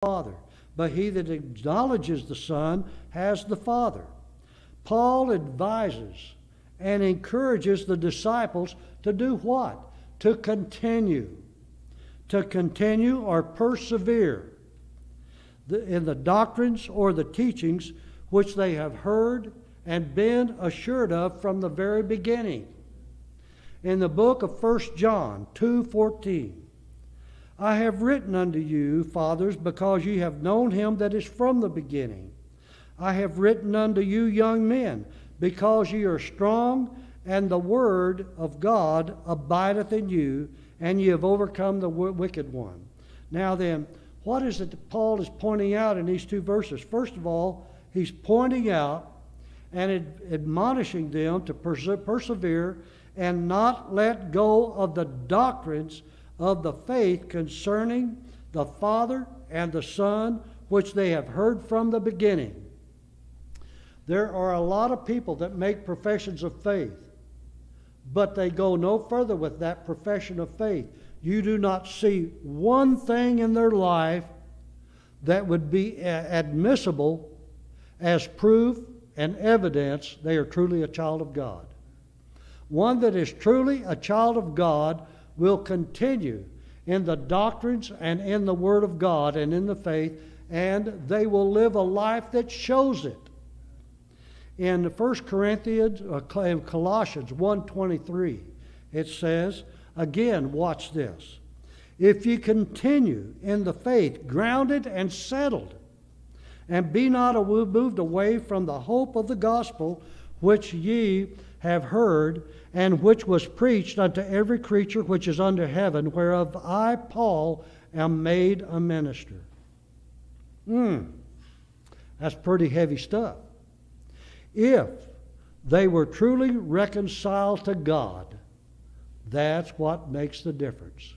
Father, but he that acknowledges the Son has the Father. Paul advises and encourages the disciples to do what? To continue. To continue or persevere in the doctrines or the teachings which they have heard and been assured of from the very beginning. In the book of 1 John 2:14, I have written unto you, fathers, because ye have known him that is from the beginning. I have written unto you, young men, because ye are strong, and the word of God abideth in you, and ye have overcome the wicked one. Now then, what is it that Paul is pointing out in these two verses? First of all, he's pointing out and admonishing them to persevere and not let go of the doctrines of the faith concerning the Father and the Son, which they have heard from the beginning. There are a lot of people that make professions of faith, but they go no further with that profession of faith. You do not see one thing in their life that would be admissible as proof and evidence they are truly a child of God. One that is truly a child of God will continue in the doctrines and in the Word of God and in the faith, and they will live a life that shows it. In 1 Corinthians, Colossians 1:23, it says, again, watch this. If ye continue in the faith, grounded and settled, and be not moved away from the hope of the gospel which ye have heard, and which was preached unto every creature which is under heaven, whereof I, Paul, am made a minister. That's pretty heavy stuff. If they were truly reconciled to God, that's what makes the difference.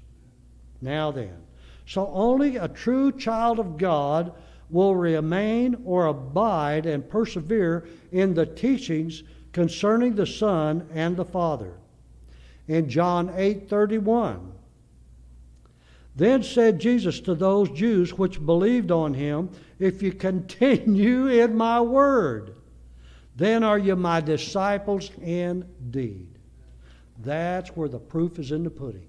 Now then, so only a true child of God will remain or abide and persevere in the teachings concerning the Son and the Father. In John 8:31, then said Jesus to those Jews which believed on him, if you continue in my word, then are you my disciples indeed. That's where the proof is in the pudding.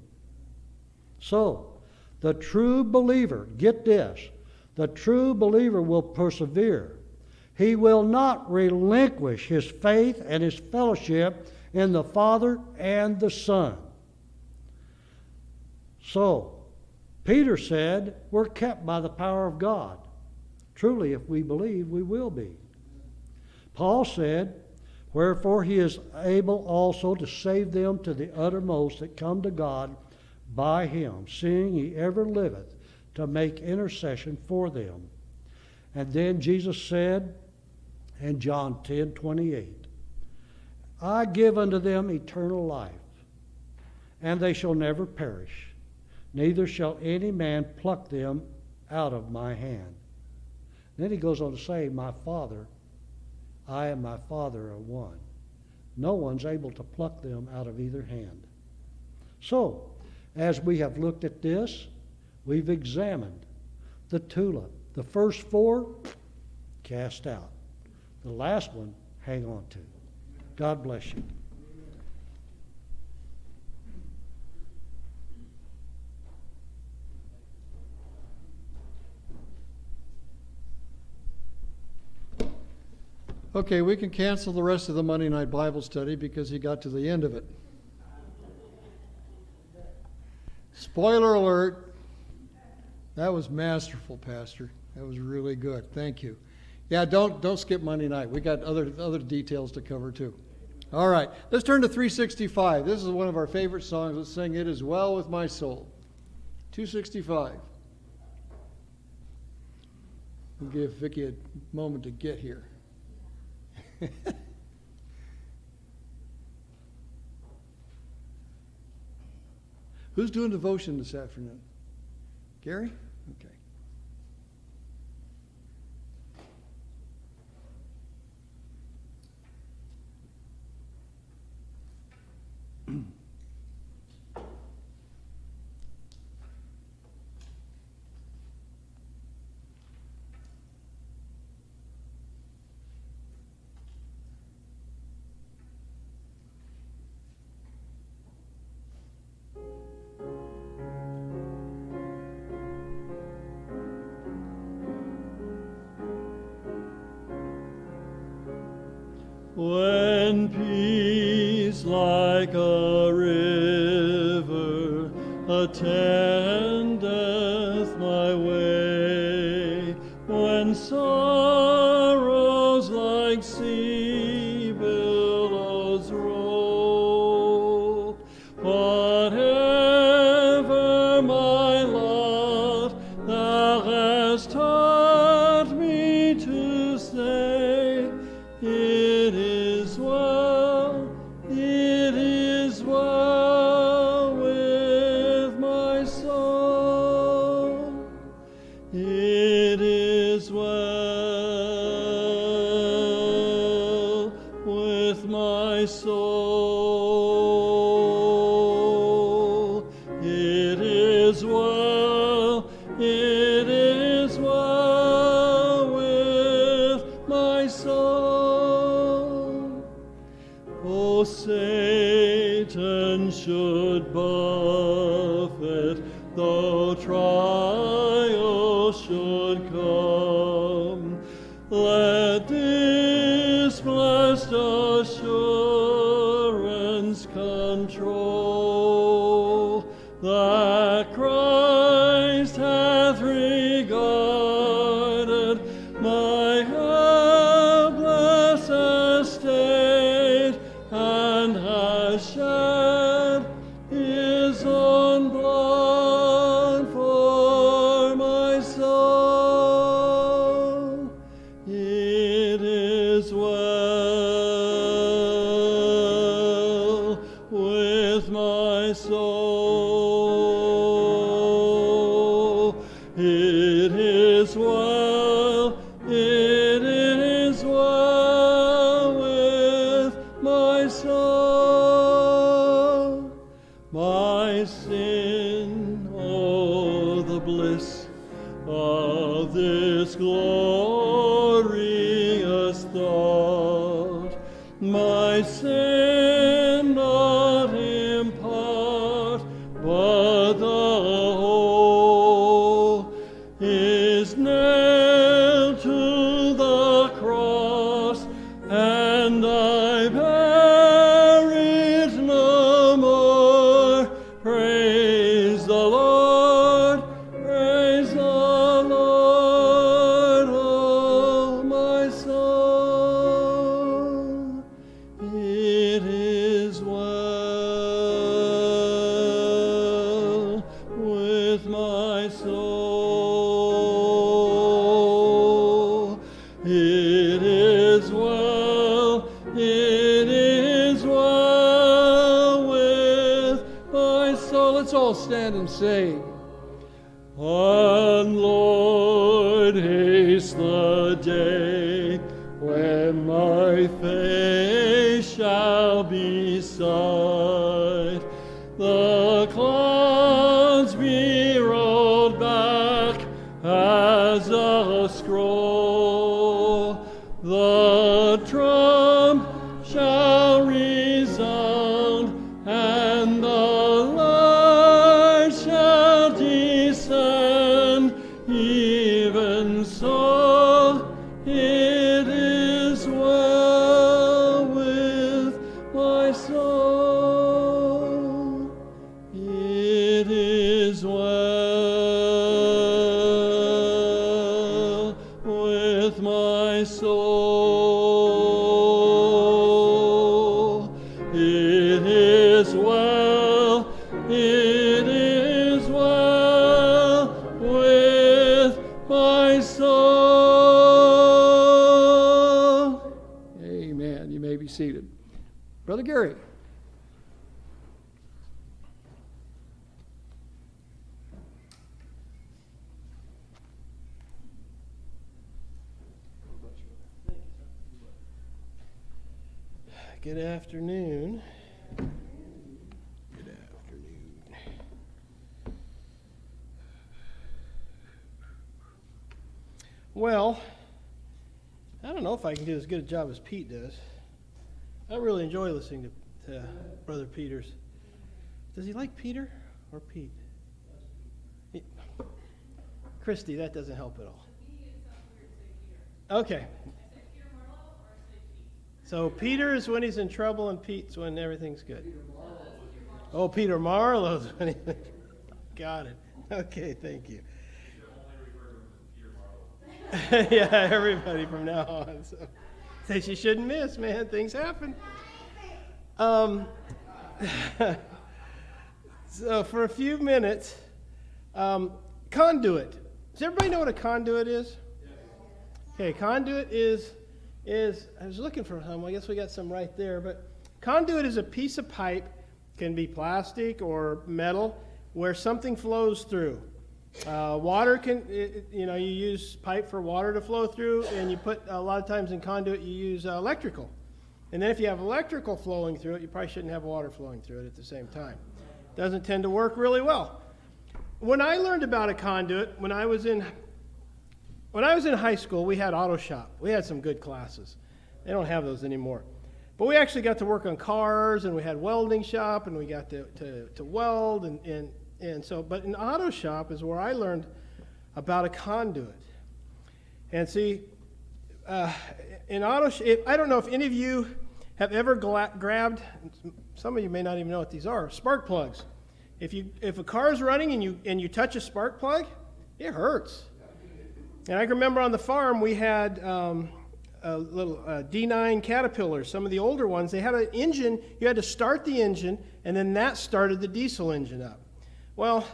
So, the true believer, get this, the true believer will persevere. He will not relinquish his faith and his fellowship in the Father and the Son. So, Peter said, we're kept by the power of God. Truly, if we believe, we will be. Paul said, wherefore he is able also to save them to the uttermost that come to God by him, seeing he ever liveth to make intercession for them. And then Jesus said in John 10:28, I give unto them eternal life, and they shall never perish, neither shall any man pluck them out of my hand. Then he goes on to say, my Father, I and my Father are one. No one's able to pluck them out of either hand. So, as we have looked at this, we've examined the tulip. The first four, cast out. The last one, hang on to. God bless you. Okay, we can cancel the rest of the Monday night Bible study because he got to the end of it. Spoiler alert. That was masterful, Pastor. That was really good. Thank you. Yeah, don't skip Monday night. We got other details to cover too. All right, let's turn to 365. This is one of our favorite songs. Let's sing It Is Well With My Soul. 265. We'll give Vicki a moment to get here. Who's doing devotion this afternoon? Gary? Okay. When peace like a river attendeth my way, when sorrows like sea billows roll, whatever my lot, thou hast taught me to say, it is well with my soul. It is well with my soul. It is well with my soul. O Satan should buffet, though trial should come, let this blessed assurance control, that Christ hath regarded my helpless estate, and has shed his own blood for my soul. It is well with my soul. It is well with my soul. My sin, oh, the bliss of this glorious thought, my sin not in part, but the whole, is nailed to the cross, and I bear it no more. Praise the Lord, oh my soul. It is well with my soul. It is well with my soul. Let's all stand and sing. And Lord, haste the day when my face shall be sight, the clouds be rolled back as a scroll, the trump shall resound, and the light shall descend. Even so, it is well with my soul. It is well with my soul. It is well with my soul. Amen. You may be seated. Brother Gary. Good afternoon. Good afternoon. Well, I don't know if I can do as good a job as Pete does. I really enjoy listening to Brother Peters. Does he like Peter or Pete? Christy, that doesn't help at all. Okay. So Peter is when he's in trouble, and Pete's when everything's good. Oh, Peter Marlowe's when he... Got it. Okay, thank you. Yeah, everybody from now on. So you shouldn't miss, man. Things happen. So for a few minutes, conduit. Does everybody know what a conduit is? Okay, conduit is I was looking for some. I guess we got some right there. But conduit is a piece of pipe, can be plastic or metal, where something flows through. Water can, you use pipe for water to flow through, and you put, a lot of times in conduit, you use electrical. And then if you have electrical flowing through it, you probably shouldn't have water flowing through it at the same time. Doesn't tend to work really well. When I learned about a conduit, when I was in high school, we had auto shop. We had some good classes. They don't have those anymore. But we actually got to work on cars, and we had welding shop, and we got to weld, and so, but in auto shop is where I learned about a conduit. And see, in auto shop, I don't know if any of you have ever grabbed, some of you may not even know what these are, spark plugs. If a car is running and you touch a spark plug, it hurts. And I can remember on the farm we had a little D9 Caterpillars, some of the older ones. They had an engine. You had to start the engine, and then that started the diesel engine up. Well,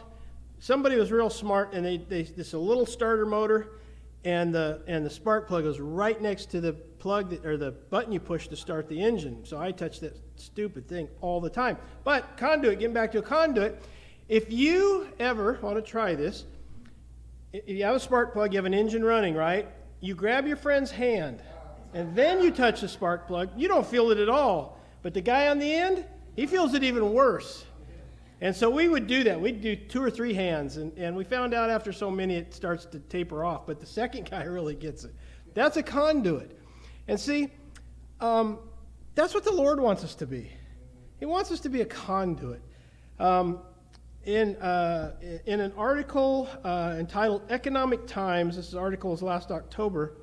somebody was real smart, and this a little starter motor, and the spark plug was right next to the plug or the button you push to start the engine. So I touched that stupid thing all the time. But conduit, getting back to a conduit, if you ever want to try this, if you have a spark plug, you have an engine running, right? You grab your friend's hand, and then you touch the spark plug. You don't feel it at all. But the guy on the end, he feels it even worse. And so we would do that. We'd do 2 or 3 hands, and we found out after so many it starts to taper off. But the second guy really gets it. That's a conduit. And see, that's what the Lord wants us to be. He wants us to be a conduit. In an article entitled Economic Times, this article was last October,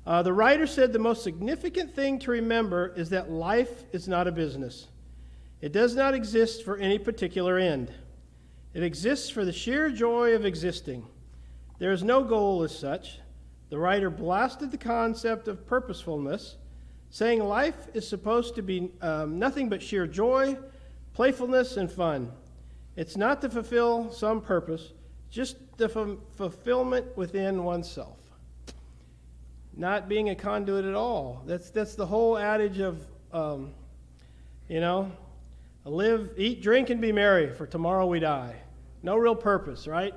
the writer said the most significant thing to remember is that life is not a business. It does not exist for any particular end. It exists for the sheer joy of existing. There is no goal as such. The writer blasted the concept of purposefulness, saying life is supposed to be nothing but sheer joy, playfulness, and fun. It's not to fulfill some purpose, just the fulfillment within oneself. Not being a conduit at all. That's the whole adage of, live, eat, drink, and be merry, for tomorrow we die. No real purpose, right?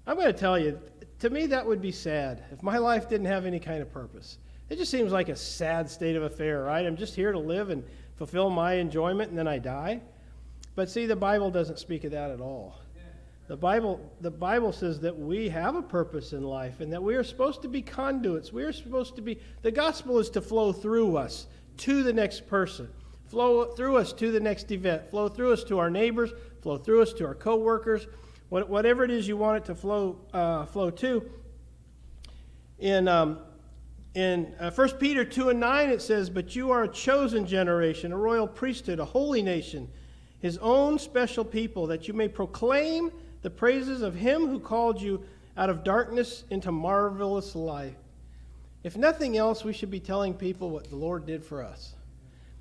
I'm going to tell you, to me that would be sad if my life didn't have any kind of purpose. It just seems like a sad state of affair, right? I'm just here to live and fulfill my enjoyment, and then I die. But see, the Bible doesn't speak of that at all. The Bible says that we have a purpose in life and that we are supposed to be conduits. We are supposed to be, the gospel is to flow through us to the next person, flow through us to the next event, flow through us to our neighbors, flow through us to our co-workers, whatever it is you want it to flow to. In 1 Peter 2:9 it says, "But you are a chosen generation, a royal priesthood, a holy nation, his own special people, that you may proclaim the praises of him who called you out of darkness into marvelous light." If nothing else, we should be telling people what the Lord did for us.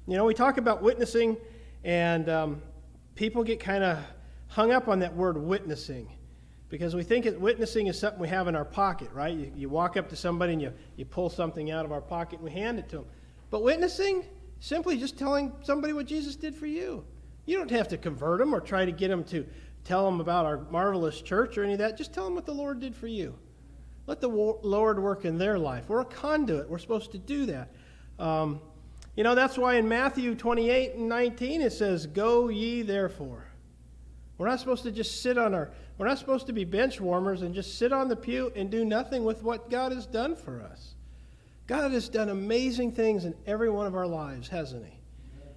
We talk about witnessing, and people get kind of hung up on that word witnessing, because we think witnessing is something we have in our pocket, right? You walk up to somebody and you pull something out of our pocket and we hand it to them. But witnessing, simply just telling somebody what Jesus did for you. You don't have to convert them or try to get them to tell them about our marvelous church or any of that. Just tell them what the Lord did for you. Let the Lord work in their life. We're a conduit. We're supposed to do that. That's why in Matthew 28:19 it says, "Go ye therefore." We're not supposed to just we're not supposed to be bench warmers and just sit on the pew and do nothing with what God has done for us. God has done amazing things in every one of our lives, hasn't he?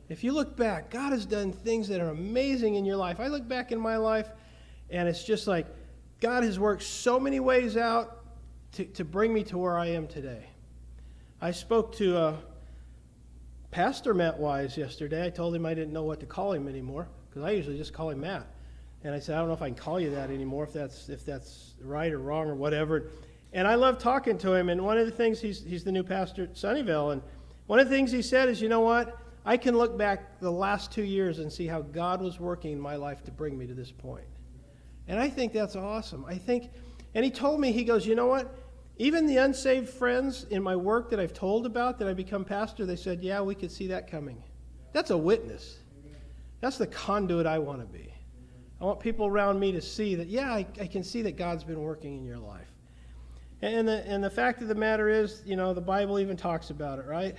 If you look back, God has done things that are amazing in your life. I look back in my life, and it's just like God has worked so many ways out to bring me to where I am today. I spoke to Pastor Matt Wise yesterday. I told him I didn't know what to call him anymore because I usually just call him Matt. And I said, I don't know if I can call you that anymore, if that's right or wrong or whatever. And I love talking to him. And one of the things, he's the new pastor at Sunnyvale. And one of the things he said is, you know what? I can look back the last 2 years and see how God was working in my life to bring me to this point. And I think that's awesome. And he told me, he goes, you know what? Even the unsaved friends in my work that I've told about that I become pastor, they said, yeah, we could see that coming. That's a witness. That's the conduit I want to be. I want people around me to see that, yeah, I can see that God's been working in your life. And the fact of the matter is, you know, the Bible even talks about it, right?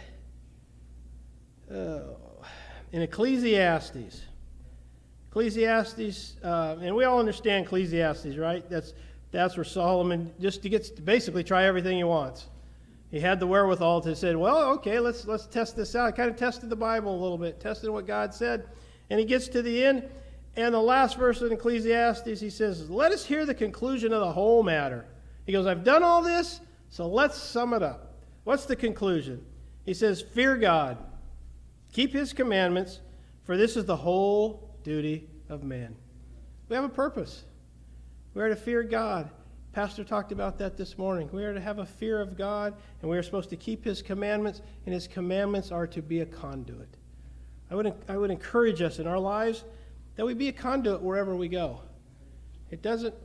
In Ecclesiastes, and we all understand Ecclesiastes, right? That's where Solomon, just to get to basically try everything he wants. He had the wherewithal to say, well, okay, let's test this out. He kind of tested the Bible a little bit, tested what God said. And he gets to the end, and the last verse in Ecclesiastes, he says, let us hear the conclusion of the whole matter. He goes, I've done all this, so let's sum it up. What's the conclusion? He says, fear God, keep his commandments, for this is the whole duty of man. We have a purpose. We are to fear God. Pastor talked about that this morning. We are to have a fear of God, and we are supposed to keep his commandments, and his commandments are to be a conduit. I would encourage us in our lives that we be a conduit wherever we go. It doesn't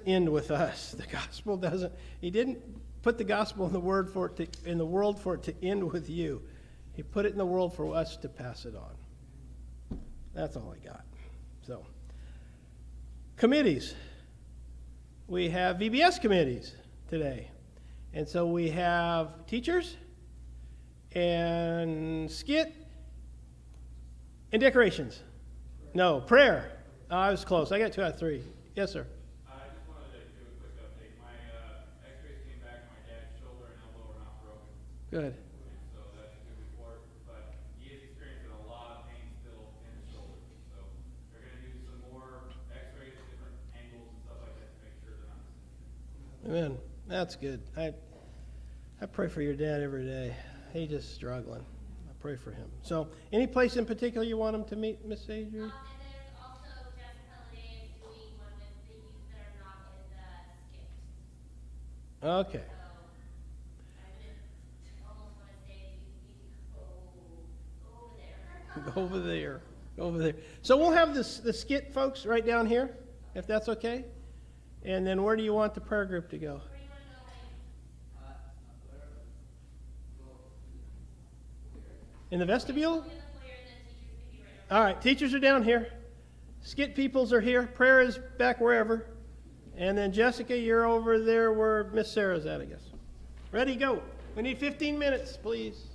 end with us. The gospel doesn't. He didn't put the gospel in the world for it to end with you. He put it in the world for us to pass it on. That's all I got. So, committees. We have VBS committees today. And so we have teachers and skit and decorations. No, prayer. I was close. I got 2 out of 3. Yes, sir. I just wanted to do a quick update. My x-rays came back. My dad's shoulder and elbow are not broken. Good. So that's a good report. But he is experiencing a lot of pain still in his shoulder. So they're going to do some more x-rays, different angles and stuff like that to make sure they're not missing. Amen. That's good. I pray for your dad every day. He's just struggling. I pray for him. So, any place in particular you want him to meet, Miss Adrian? And there's also Jessica Lene is doing one with the youth that are not in the skit. Okay. So I would almost want to say you need to go over there. Go over there. Go over there. So we'll have the skit folks right down here, if that's okay. And then where do you want the prayer group to go? Where do you want to go, Mike? In the vestibule? In the foyer, and then teachers can be right over. All right, teachers are down here. Skit peoples are here. Prayer is back wherever. And then Jessica, you're over there where Miss Sarah's at, I guess. Ready, go. We need 15 minutes, please.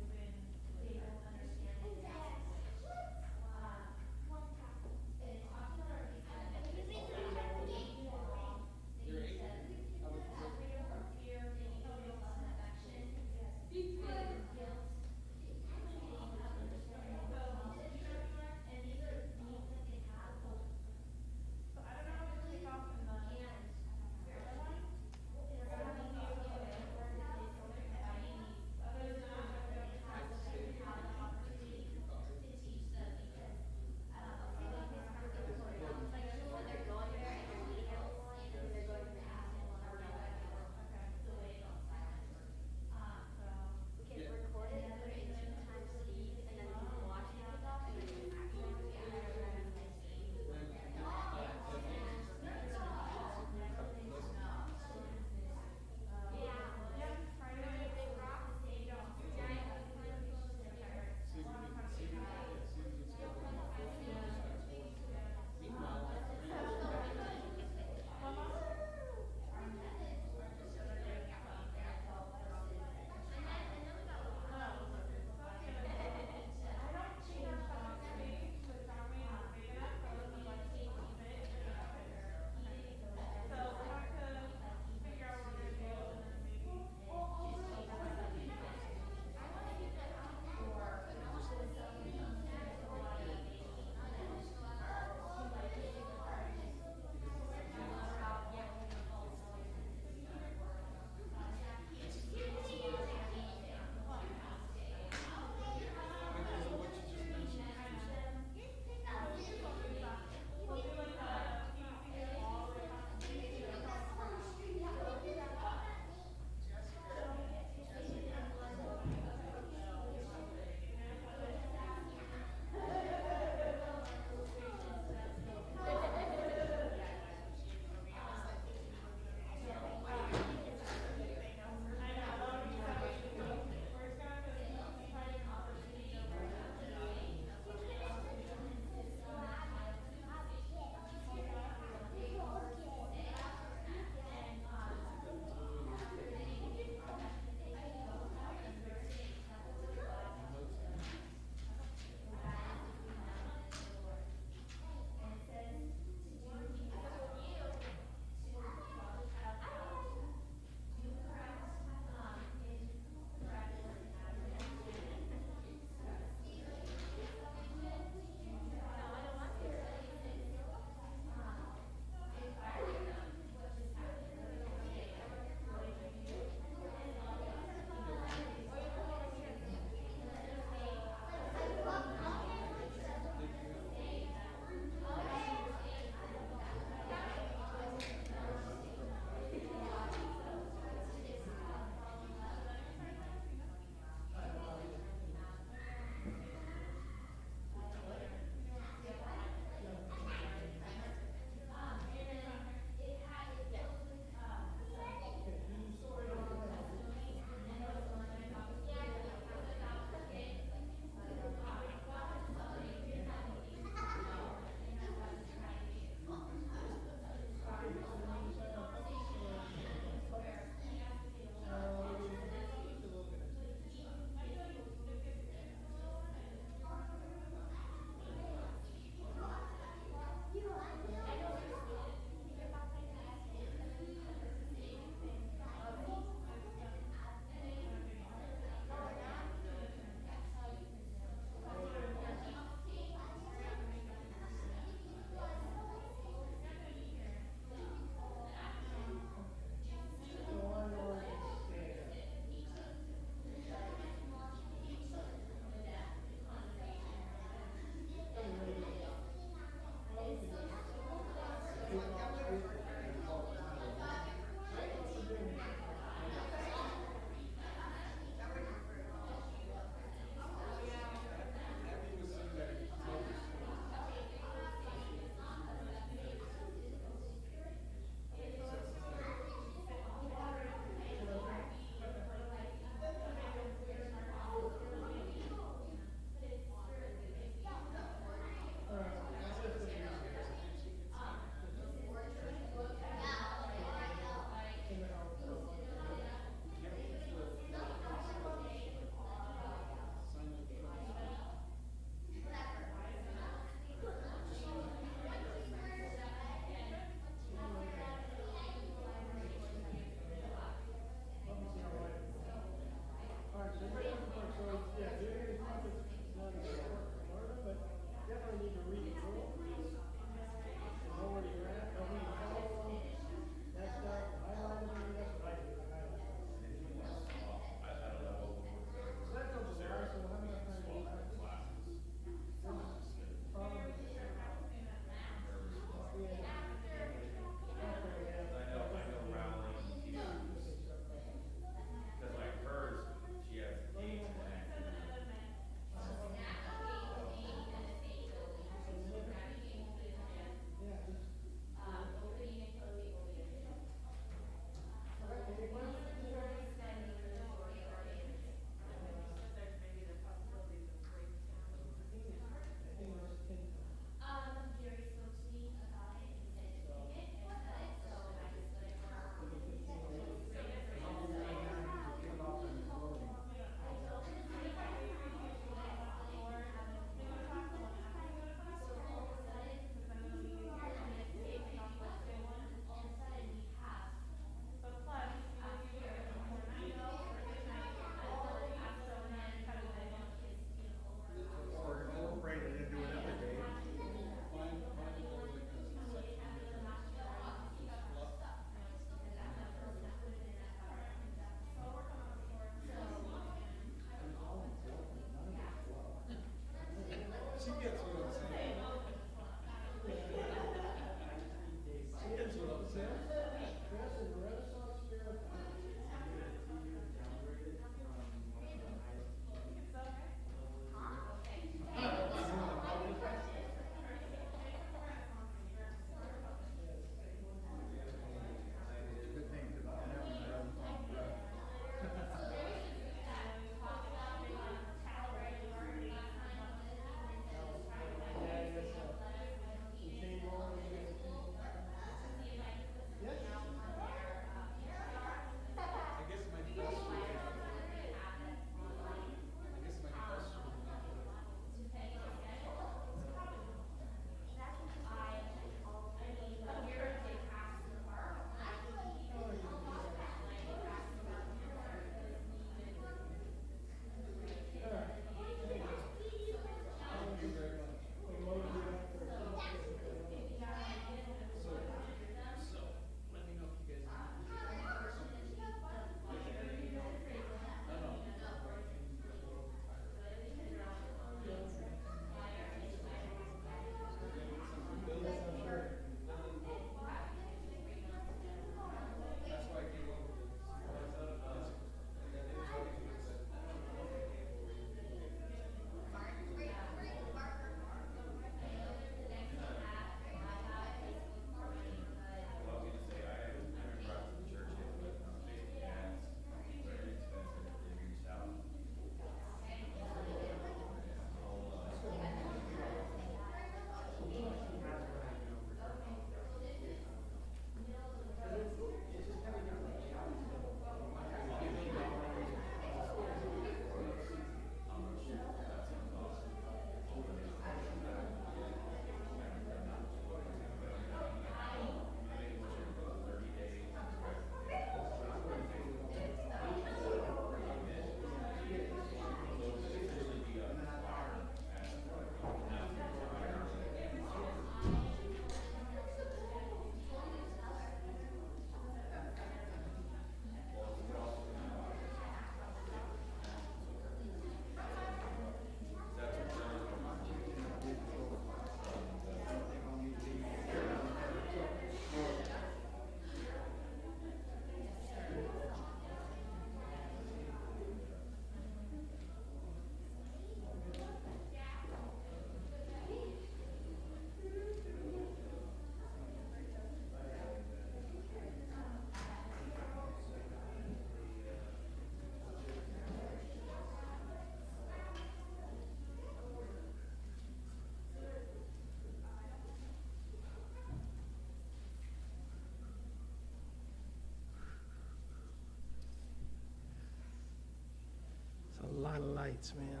lights, man.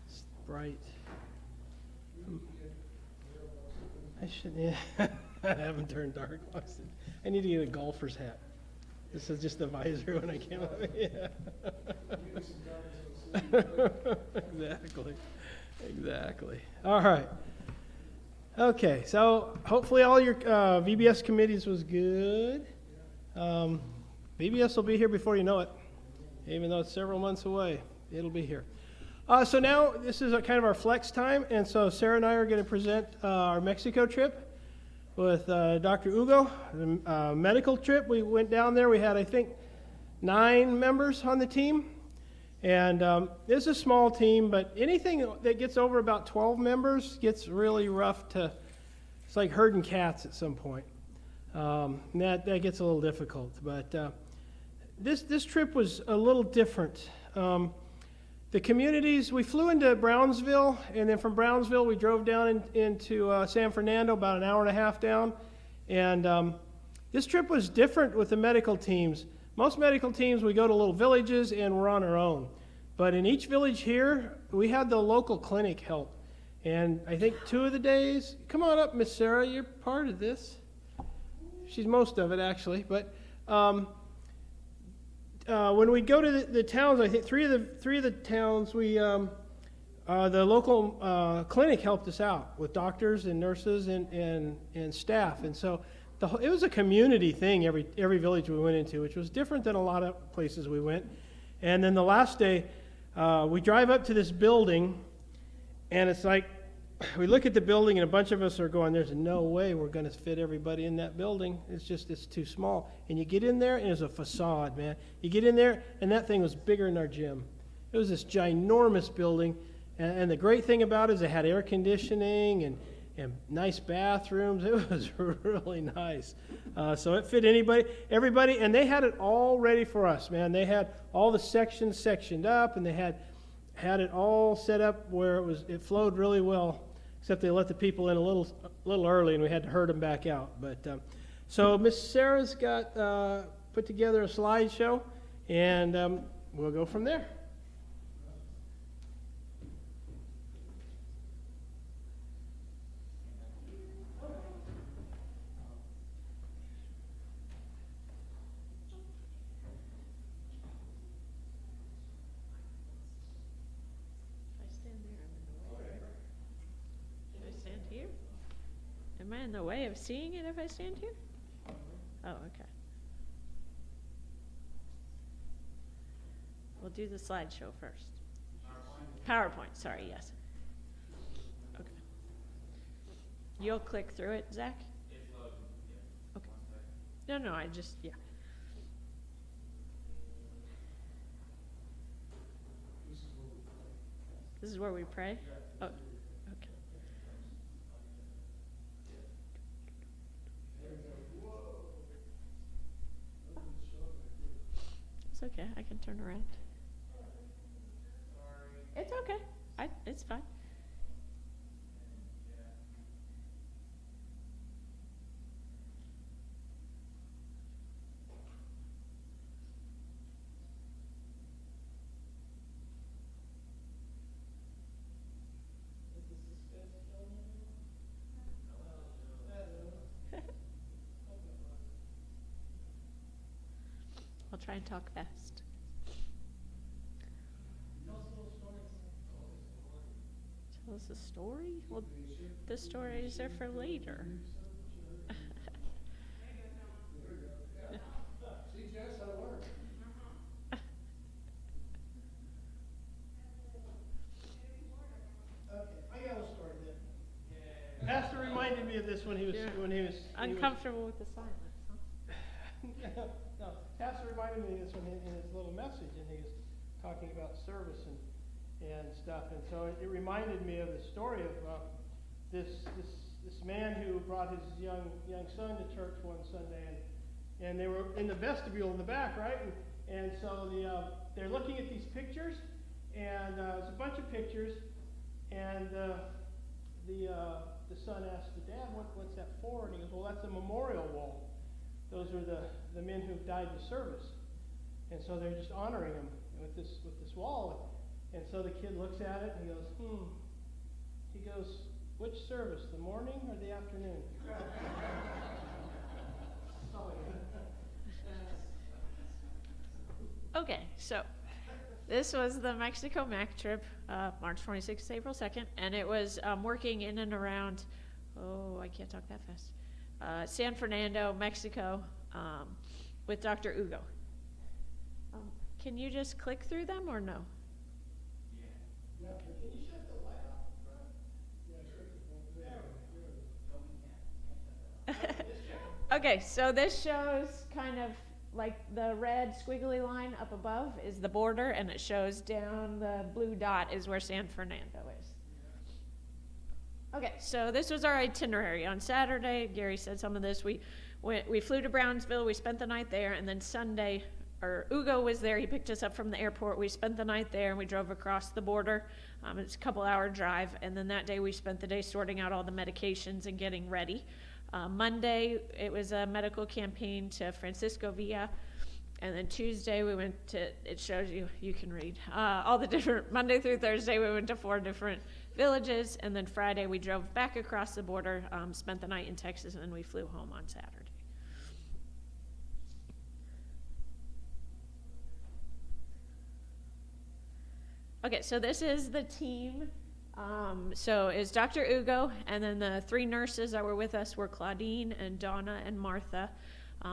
It's bright. I should, yeah. I haven't turned dark. I need to get a golfer's hat. This is just the visor when I came up. Yeah. Exactly. All right. Okay, so hopefully all your VBS committees was good. VBS will be here before you know it, even though it's several months away. It'll be here. So now this is kind of our flex time, and so Sarah and I are going to present our Mexico trip with Dr. Hugo. The medical trip, we went down there. We had, I think, 9 members on the team. And it's a small team, but anything that gets over about 12 members gets really rough it's like herding cats at some point. And that gets a little difficult. But this trip was a little different. The communities, we flew into Brownsville, and then from Brownsville we drove down into San Fernando, about an hour and a half down. And this trip was different with the medical teams. Most medical teams, we go to little villages and we're on our own. But in each village here, we had the local clinic help. And I think 2 of the days, come on up, Miss Sarah, you're part of this. She's most of it, actually. But when we go to the towns, I think three of the towns, the local clinic helped us out with doctors and nurses and staff. And so it was a community thing every village we went into, which was different than a lot of places we went. And then the last day, we drive up to this building, and it's like, we look at the building, and a bunch of us are going, there's no way we're going to fit everybody in that building. It's too small. And you get in there, and it's a facade, man. You get in there, and that thing was bigger than our gym. It was this ginormous building, and the great thing about it is it had air conditioning and nice bathrooms. It was really nice. So it fit everybody, and they had it all ready for us, man. They had all the sections sectioned up, and they had it all set up where it flowed really well, except they let the people in a little early, and we had to herd them back out. But so Miss Sarah's got put together a slideshow, and we'll go from there. Am I in the way of seeing it if I stand here? Oh, okay. We'll do the slideshow first. PowerPoint, sorry, yes. Okay. You'll click through it, Zach? It's loading, yeah. Okay. 1 second. No, I just, yeah. This is where we pray? Oh, okay. It's okay, I can turn around. It's okay, it's fine. I'll try and talk fast. Tell us a story? Well, the stories are for later. I got a story then. Pastor reminded me of this when he was Uncomfortable with the silence, huh? No, Pastor reminded me of this in his little message, and he was talking about service and stuff, and so it reminded me of the story of this man who brought his young son to church one Sunday, and they were in the vestibule in the back, right? And so they're looking at these pictures, and there's a bunch of pictures, and the son asked the dad, "What's that for?" And he goes, "Well, that's a memorial wall. Those are the men who've died in service." And so they're just honoring him with this wall. And so the kid looks at it and he goes, He goes, which service, the morning or the afternoon? Okay, so this was the Mexico Mac trip, March 26th, April 2nd, and it was working in and around, I can't talk that fast, San Fernando, Mexico, with Dr. Ugo. Can you just click through them or no? Okay, so this shows kind of like the red squiggly line up above is the border, and it shows down the blue dot is where San Fernando is. Okay, so this was our itinerary. On Saturday, Gary said some of this. We flew to Brownsville. We spent the night there, and then Sunday, Ugo was there. He picked us up from the airport. We spent the night there, and we drove across the border. It's a couple-hour drive, and then that day we spent the day sorting out all the medications and getting ready. Monday, it was a medical campaign to Francisco Villa. And then Tuesday, we went to, it shows you can read, all the different, Monday through Thursday, we went to 4 different villages. And then Friday, we drove back across the border, spent the night in Texas, and then we flew home on Saturday. Okay, so this is the team. So is Dr. Ugo, and then the 3 nurses that were with us were Claudine and Donna and Martha.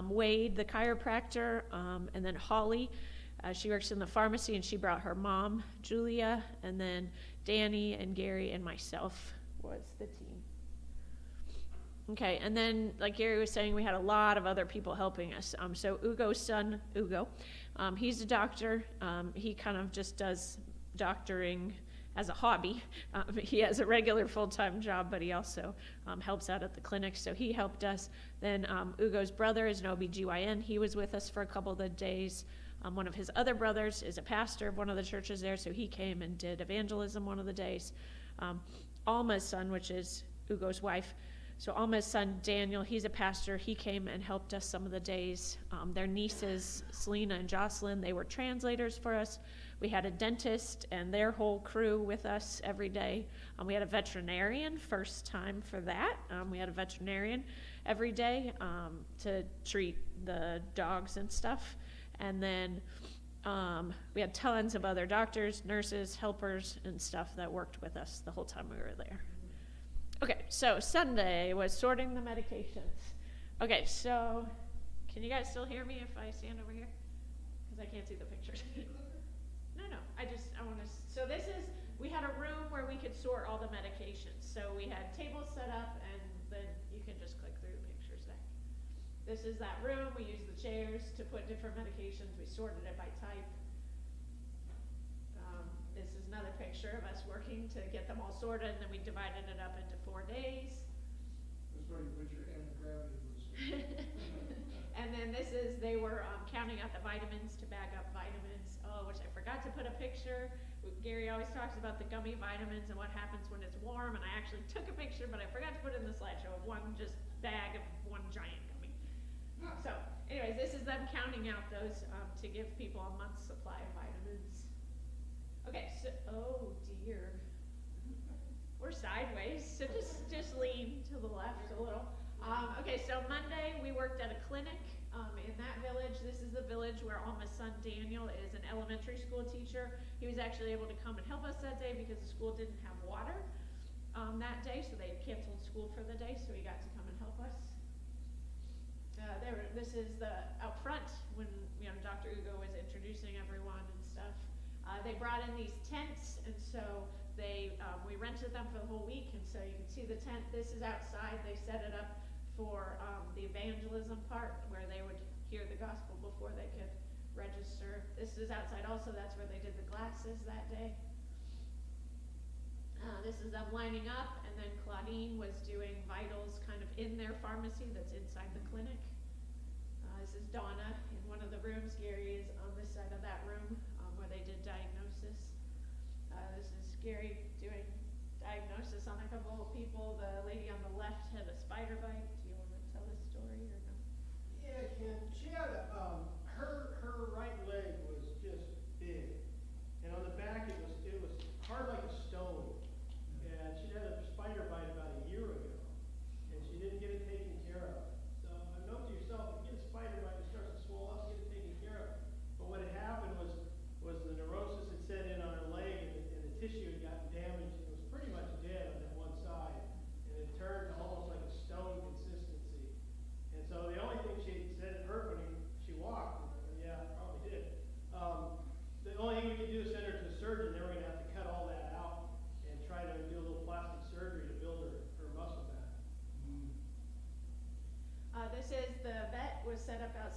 Wade, the chiropractor, and then Holly. She works in the pharmacy, and she brought her mom, Julia, and then Danny and Gary and myself was the team. Okay, and then like Gary was saying, we had a lot of other people helping us. So Ugo's son, Ugo, he's a doctor. He kind of just does doctoring as a hobby. He has a regular full-time job, but he also helps out at the clinic, so he helped us. Then Ugo's brother is an OBGYN. He was with us for a couple of the days. One of his other brothers is a pastor of one of the churches there, so he came and did evangelism one of the days. Alma's son, which is Ugo's wife, so Alma's son, Daniel, he's a pastor. He came and helped us some of the days. Their nieces, Selena and Jocelyn, they were translators for us. We had a dentist and their whole crew with us every day. We had a veterinarian, first time for that. We had a veterinarian every day to treat the dogs and stuff. And then we had tons of other doctors, nurses, helpers, and stuff that worked with us the whole time we were there. Okay, so Sunday was sorting the medications. Okay, so can you guys still hear me if I stand over here? Because I can't see the pictures. No, I want to, so this is, we had a room where we could sort all the medications. So we had tables set up, and then you can just click through the pictures there. This is that room. We used the chairs to put different medications. We sorted it by type. This is another picture of us working to get them all sorted, and then we divided it up into 4 days. That's where you put your anti-gravity booster. And then this is, they were counting out the vitamins to bag up vitamins. Oh, which I forgot to put a picture. Gary always talks about the gummy vitamins and what happens when it's warm, and I actually took a picture, but I forgot to put it in the slideshow of one just bag of one giant gummy. So, anyways, this is them counting out those to give people a month's supply of vitamins. Okay, so, oh dear. We're sideways, so just lean to the left a little. Okay, so Monday we worked at a clinic in that village. This is the village where Alma's son Daniel is an elementary school teacher. He was actually able to come and help us that day because the school didn't have water that day, so they canceled school for the day, so he got to come and help us. This is the out front when Dr. Ugo was introducing everyone and stuff. They brought in these tents, and so we rented them for the whole week, and so you can see the tent. This is outside. They set it up for the evangelism part where they would hear the gospel before they could register. This is outside also. That's where they did the glasses that day. This is them lining up, and then Claudine was doing vitals kind of in their pharmacy that's inside the clinic. This is Donna in one of the rooms. Gary is on this side of that room where they did diagnosis. This is Gary doing diagnosis on a couple of people. The lady on the left had a spider bite. Do you want to tell this story or no? Yeah, Ken. She had her right leg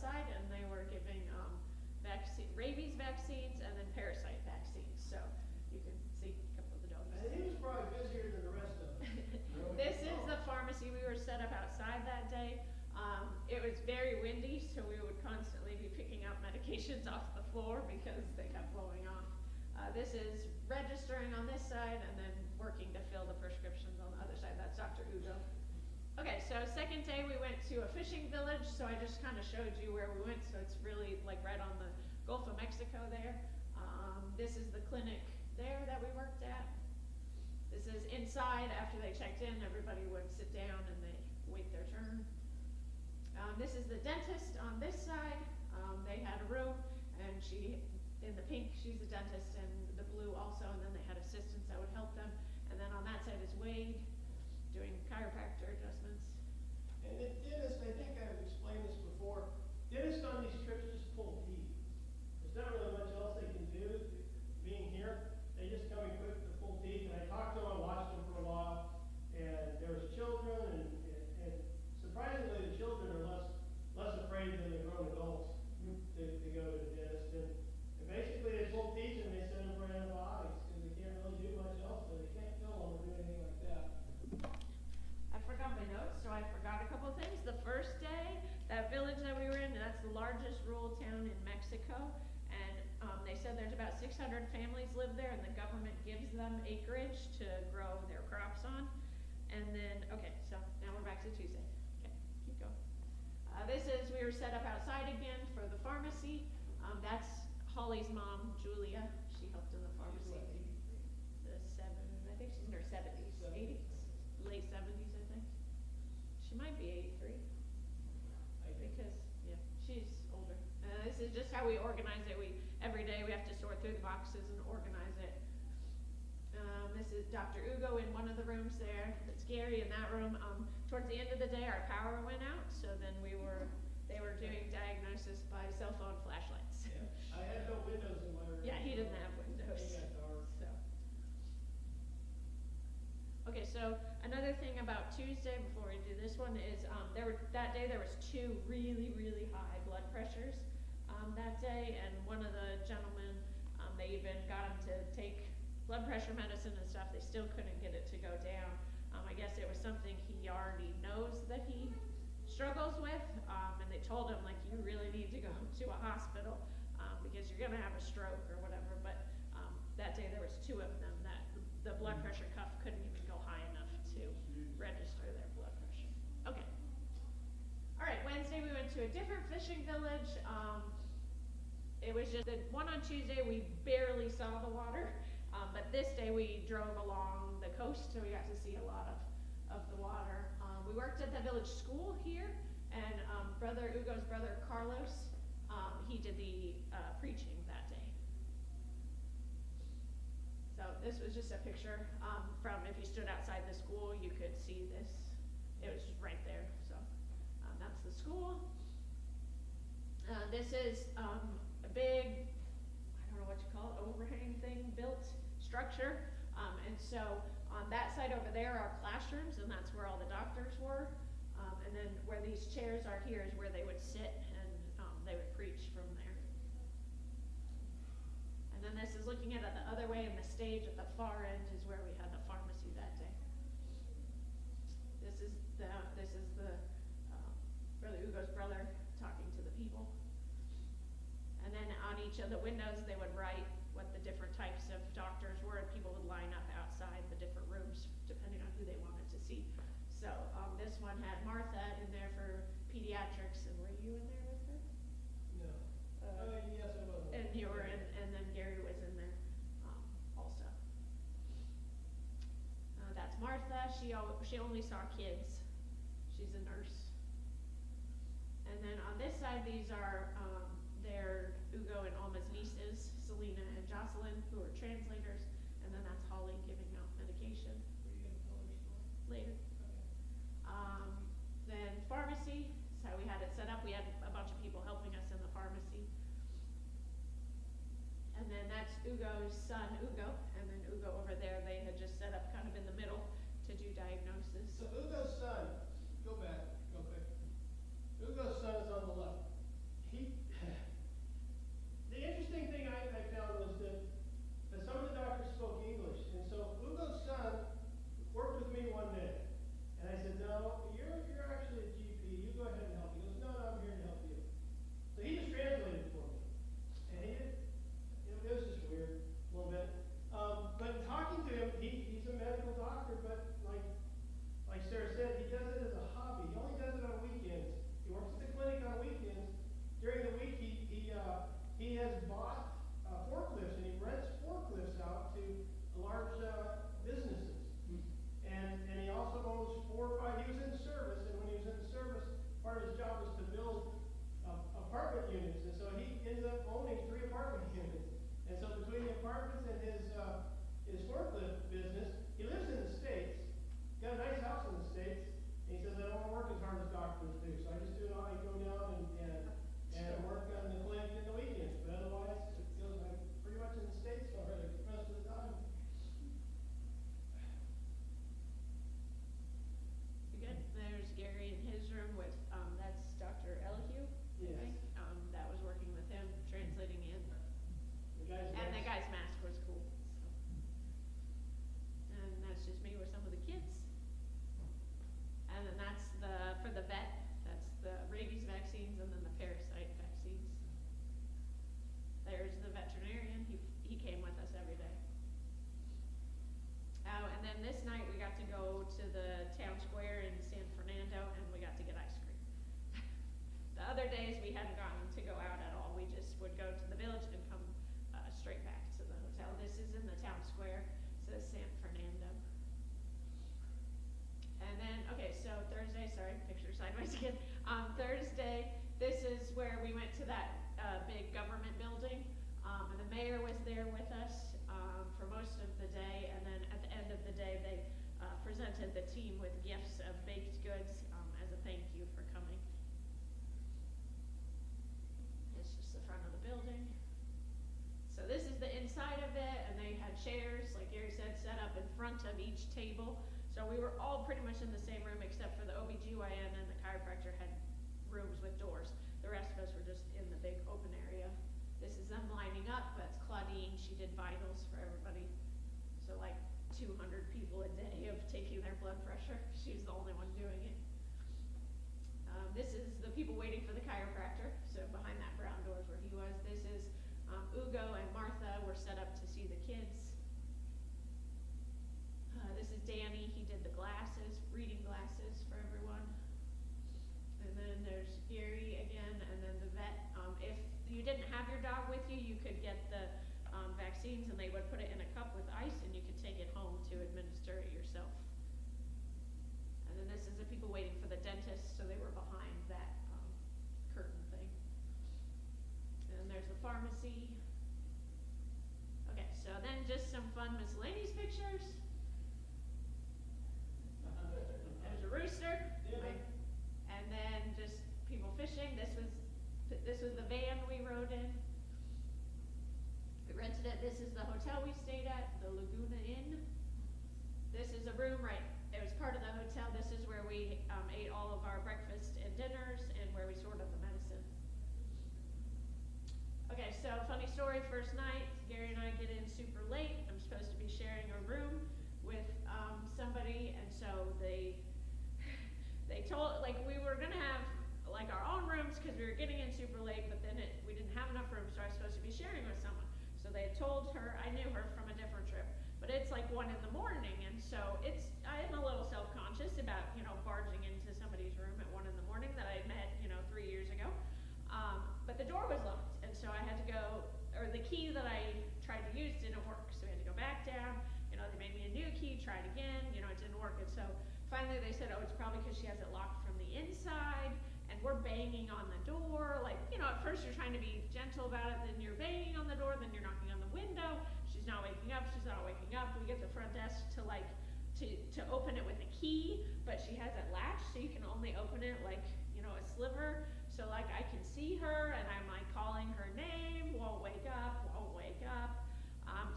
outside, and they were giving rabies vaccines and then parasite vaccines. So you can see a couple of the dogs. And he was probably busier than the rest of us. This is the pharmacy. We were set up outside that day. It was very windy, so we would constantly be picking up medications off the floor because they kept blowing off. This is registering on this side and then working to fill the prescriptions on the other side. That's Dr. Ugo. Okay, so second day we went to a fishing village, so I just kind of showed you where we went, so it's really like right on the Gulf of Mexico there. This is the clinic there that we worked at. This is inside. After they checked in, everybody would sit down and they wait their turn. This is the dentist on this side. They had a room, and in the pink, she's the dentist, and the blue also, and then they had assistants that would help them. And then on that side is Wade, doing chiropractor adjustments. And the dentist, I think I've explained this before, dentists on these trips just pull teeth. There's not really much else they can do being here. They just come equipped to pull teeth, and I talked to them, I watched them for a while, and there was children, and surprisingly, the children are less afraid than the grown adults to go to the dentist. And basically, they pull teeth and they send them for antibiotics, because they can't really do much else, so they can't fill them or do anything like that. I forgot my notes, so I forgot a couple of things. The first day, that village that we were in, that's the largest rural town in Mexico, and they said there's about 600 families live there, and the government gives them acreage to grow their crops on. And then, okay, so now we're back to Tuesday. Okay, keep going. We were set up outside again for the pharmacy. That's Holly's mom, Julia. She helped in the pharmacy. I think she's in her 70s, 80s, late 70s, I think. She might be 83. Because, yeah, she's older. This is just how we organize it. Every day we have to sort through the boxes and organize it. This is Dr. Ugo in one of the rooms there. It's Gary in that room. Towards the end of the day, our power went out, so then they were doing diagnosis by cell phone flashlights. Yeah. I had no windows in my room. Yeah, he didn't have windows. It got dark. So. Okay, so another thing about Tuesday before we do this one is that day there was 2 really, really high blood pressures that day, and one of the gentlemen, they even got him to take blood pressure medicine and stuff. They still couldn't get it to go down. I guess it was something he already knows that he struggles with, and they told him, like, you really need to go to a hospital because you're gonna have a stroke or whatever. But that day there was 2 of them that the blood pressure cuff couldn't even go high enough to register their blood pressure. Okay. All right, Wednesday we went to a different fishing village. It was just the one on Tuesday, we barely saw the water. But this day we drove along the coast, so we got to see a lot of the water. We worked at the village school here, and Brother Ugo's brother Carlos, he did the preaching that day. So this was just a picture from if you stood outside the school, you could see this. It was just right there. So that's the school. This is a big, I don't know what you call it, overhang thing built structure. And so on that side over there are classrooms, and that's where all the doctors were. And then where these chairs are here is where they would sit, and they would preach from there. And then this is looking at it the other way, and the stage at the far end is where we had the pharmacy that day. This is the Brother Ugo's brother talking to the people. And then on each of the windows, they would write what the different types of doctors were, and people would line up outside the different rooms depending on who they wanted to see. So this one had Martha in there for pediatrics, and were you in there with her? No. Yes, I was. And you were in, and then Gary was in there also. That's Martha. She only saw kids. She's a nurse. And then on this side, these are they're Ugo and Alma's nieces, Selena and Jocelyn, who are translators. And then that's Holly giving out medication. Were you going to tell her story? Later. Then pharmacy, that's how we had it set up. We had a bunch of people helping us in the pharmacy. And then that's Ugo's son, Ugo, and then Ugo over there, they had just set up kind of in the middle to do diagnosis. So Ugo's son, go back, real quick. Ugo's son is on the left. units. And so between the apartments and his forklift business, he lives in the States, got a nice house in the States, and he says, I don't want to work as hard as doctors do, so I just do it all, I go down and work on the clinic in the weekends, but otherwise, it feels like pretty much in the States for the rest of the time. Good. There's Gary in his room with, that's Dr. Elihu, I Yes. think. That was working with him, translating in. The guys. And the guy's mask was cool. So. And that's just me with some of the kids. And then that's for the vet, that's the rabies vaccines and then the parasite vaccines. There's the veterinarian, he came with us every day. Oh, and then this night we got to go to the town square in San Fernando and we got to get ice cream. The other days we hadn't gotten to go out at all, we just would go to the village and come straight back to the hotel. This is in the town square, it says San Fernando. And then, okay, so Thursday, sorry, picture sideways again. Thursday, this is where we went to that big government building, and the mayor was there with us for most of the day, and then at the end of the day, they presented the team with gifts of baked goods as a thank you for coming. It's just the front of the building. So this is the inside of it, and they had chairs, like Gary said, set up in front of each table. So we were all pretty much in the same room except for the OBGYN and the chiropractor had rooms with doors. The rest of us were just in the big open area. This is them lining up. That's Claudine. She did vitals for everybody. So like 200 people a day of taking their blood pressure. She's the only one doing it. This is the people waiting for the chiropractor. So behind that brown door is where he was. This is Ugo and Martha were set up to see the kids. This is Danny. He did the glasses, reading glasses for everyone. And then there's Gary again, and then the vet. If you didn't have your dog with you, you could get the vaccines, and they would put it in a cup with ice, and you could take it home to administer it yourself. And then this is the people waiting for the dentist, so they were behind that curtain thing. And there's the pharmacy. Okay, so then just some fun miscellaneous pictures. There's a rooster. And then just people fishing. This was the van we rode in. We rented it. This is the hotel we stayed at, the Laguna Inn. This is a room, right? It was part of the hotel. This is where we ate all of our breakfast and dinners and where we stored up the medicine. Okay, so funny story, first night, Gary and I get in super late. I'm supposed to be sharing a room with somebody, and so they told, like, we were gonna have like our own rooms because we were getting in super late, but then we didn't have enough room, so I was supposed to be sharing with someone. So they had told her, I knew her from a different trip, but it's like 1 in the morning, and so I am a little self-conscious about, barging into somebody's room at 1 in the morning that I met, 3 years ago. But the door was locked, and so I had to go, or the key that I tried to use didn't work, so we had to go back down. They made me a new key, tried again, it didn't work. And so finally they said, oh, it's probably because she has it locked from the inside, and we're banging on the door. Like, at first you're trying to be gentle about it, then you're banging on the door, then you're knocking on the window. She's not waking up, she's not waking up. We get the front desk to open it with a key, but she has it latched, so you can only open it like, a sliver. So like I can see her, and I'm like calling her name, won't wake up.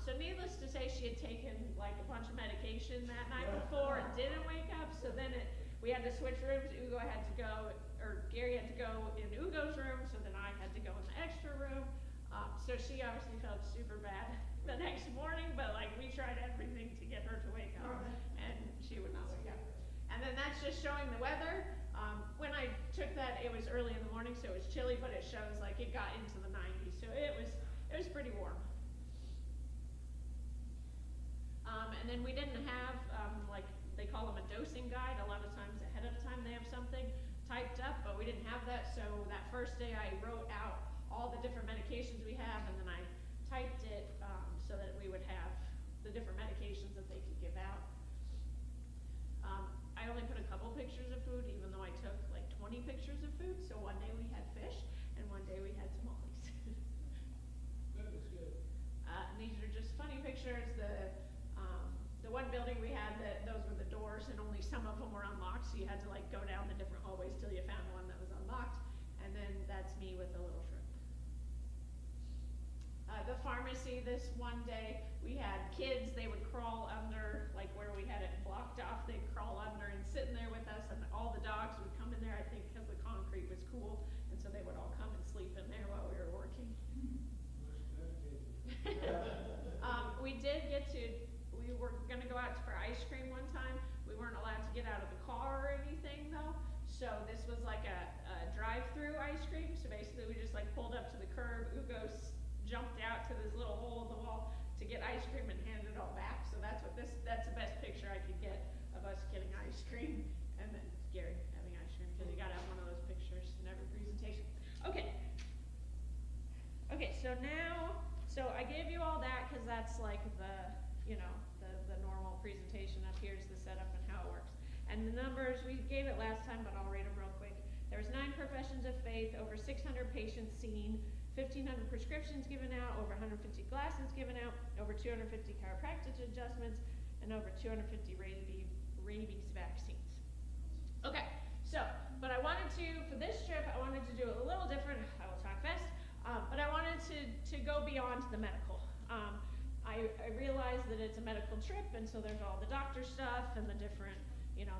So needless to say, she had taken like a bunch of medication that night before and didn't wake up. So then we had to switch rooms. Gary had to go in Ugo's room, so then I had to go in the extra room. So she obviously felt super bad the next morning, but like we tried everything to get her to wake up, and she would not wake up. And then that's just showing the weather. When I took that, it was early in the morning, so it was chilly, but it shows like it got into the 90s, so it was pretty warm. And then we didn't have, like they call them a dosing guide. A lot of times ahead of time they have something typed up, but we didn't have that. So that first day I wrote out all the different medications we have, and then I typed it so that we would have the different medications that they could give out. I only put a couple pictures of food, even though I took like 20 pictures of food. So one day we had fish, and one day we had tamales. so you had to like go down the different hallways till you found one that was unlocked. And then that's me with a little shrimp. The pharmacy, this one day, we had kids, they would crawl under, like where we had it blocked off, they'd crawl under and sit in there with us, and all the dogs would come in there, I think, because the concrete was cool, and so they would all come and sleep in there while we were working. We were gonna go out for ice cream one time, we weren't allowed to get out of the car or anything though, so this was like a drive-through ice cream, so basically we just like pulled up to the curb, Ugo jumped out to this little hole in the wall to get ice cream and handed it all back. So that's the best picture I could get of us getting ice cream, and then Gary having ice cream, because you gotta have one of those pictures in every presentation. Okay. Okay, so I gave you all that because that's like the normal presentation. Up here's the setup and how it works. And the numbers, we gave it last time, but I'll read them real quick. There was 9 professions of faith, over 600 patients seen, 1,500 prescriptions given out, over 150 glasses given out, over 250 chiropractic adjustments, and over 250 rabies vaccines. Okay, so, but I wanted to, for this trip, I wanted to do it a little different. I will talk fast, but I wanted to go beyond the medical. I realized that it's a medical trip, and so there's all the doctor stuff and the different,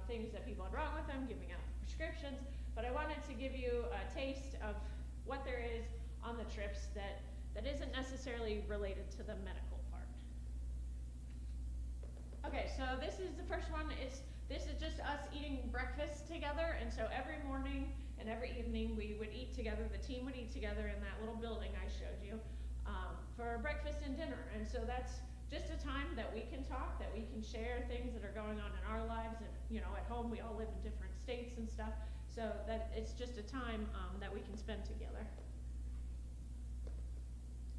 things that people had wrong with them, giving out prescriptions, but I wanted to give you a taste of what there is on the trips that isn't necessarily related to the medical part. Okay, so this is the first one. This is just us eating breakfast together, and so every morning and every evening we would eat together. The team would eat together in that little building I showed you for breakfast and dinner, and so that's just a time that we can talk, that we can share things that are going on in our lives, and at home we all live in different states and stuff, so that it's just a time that we can spend together.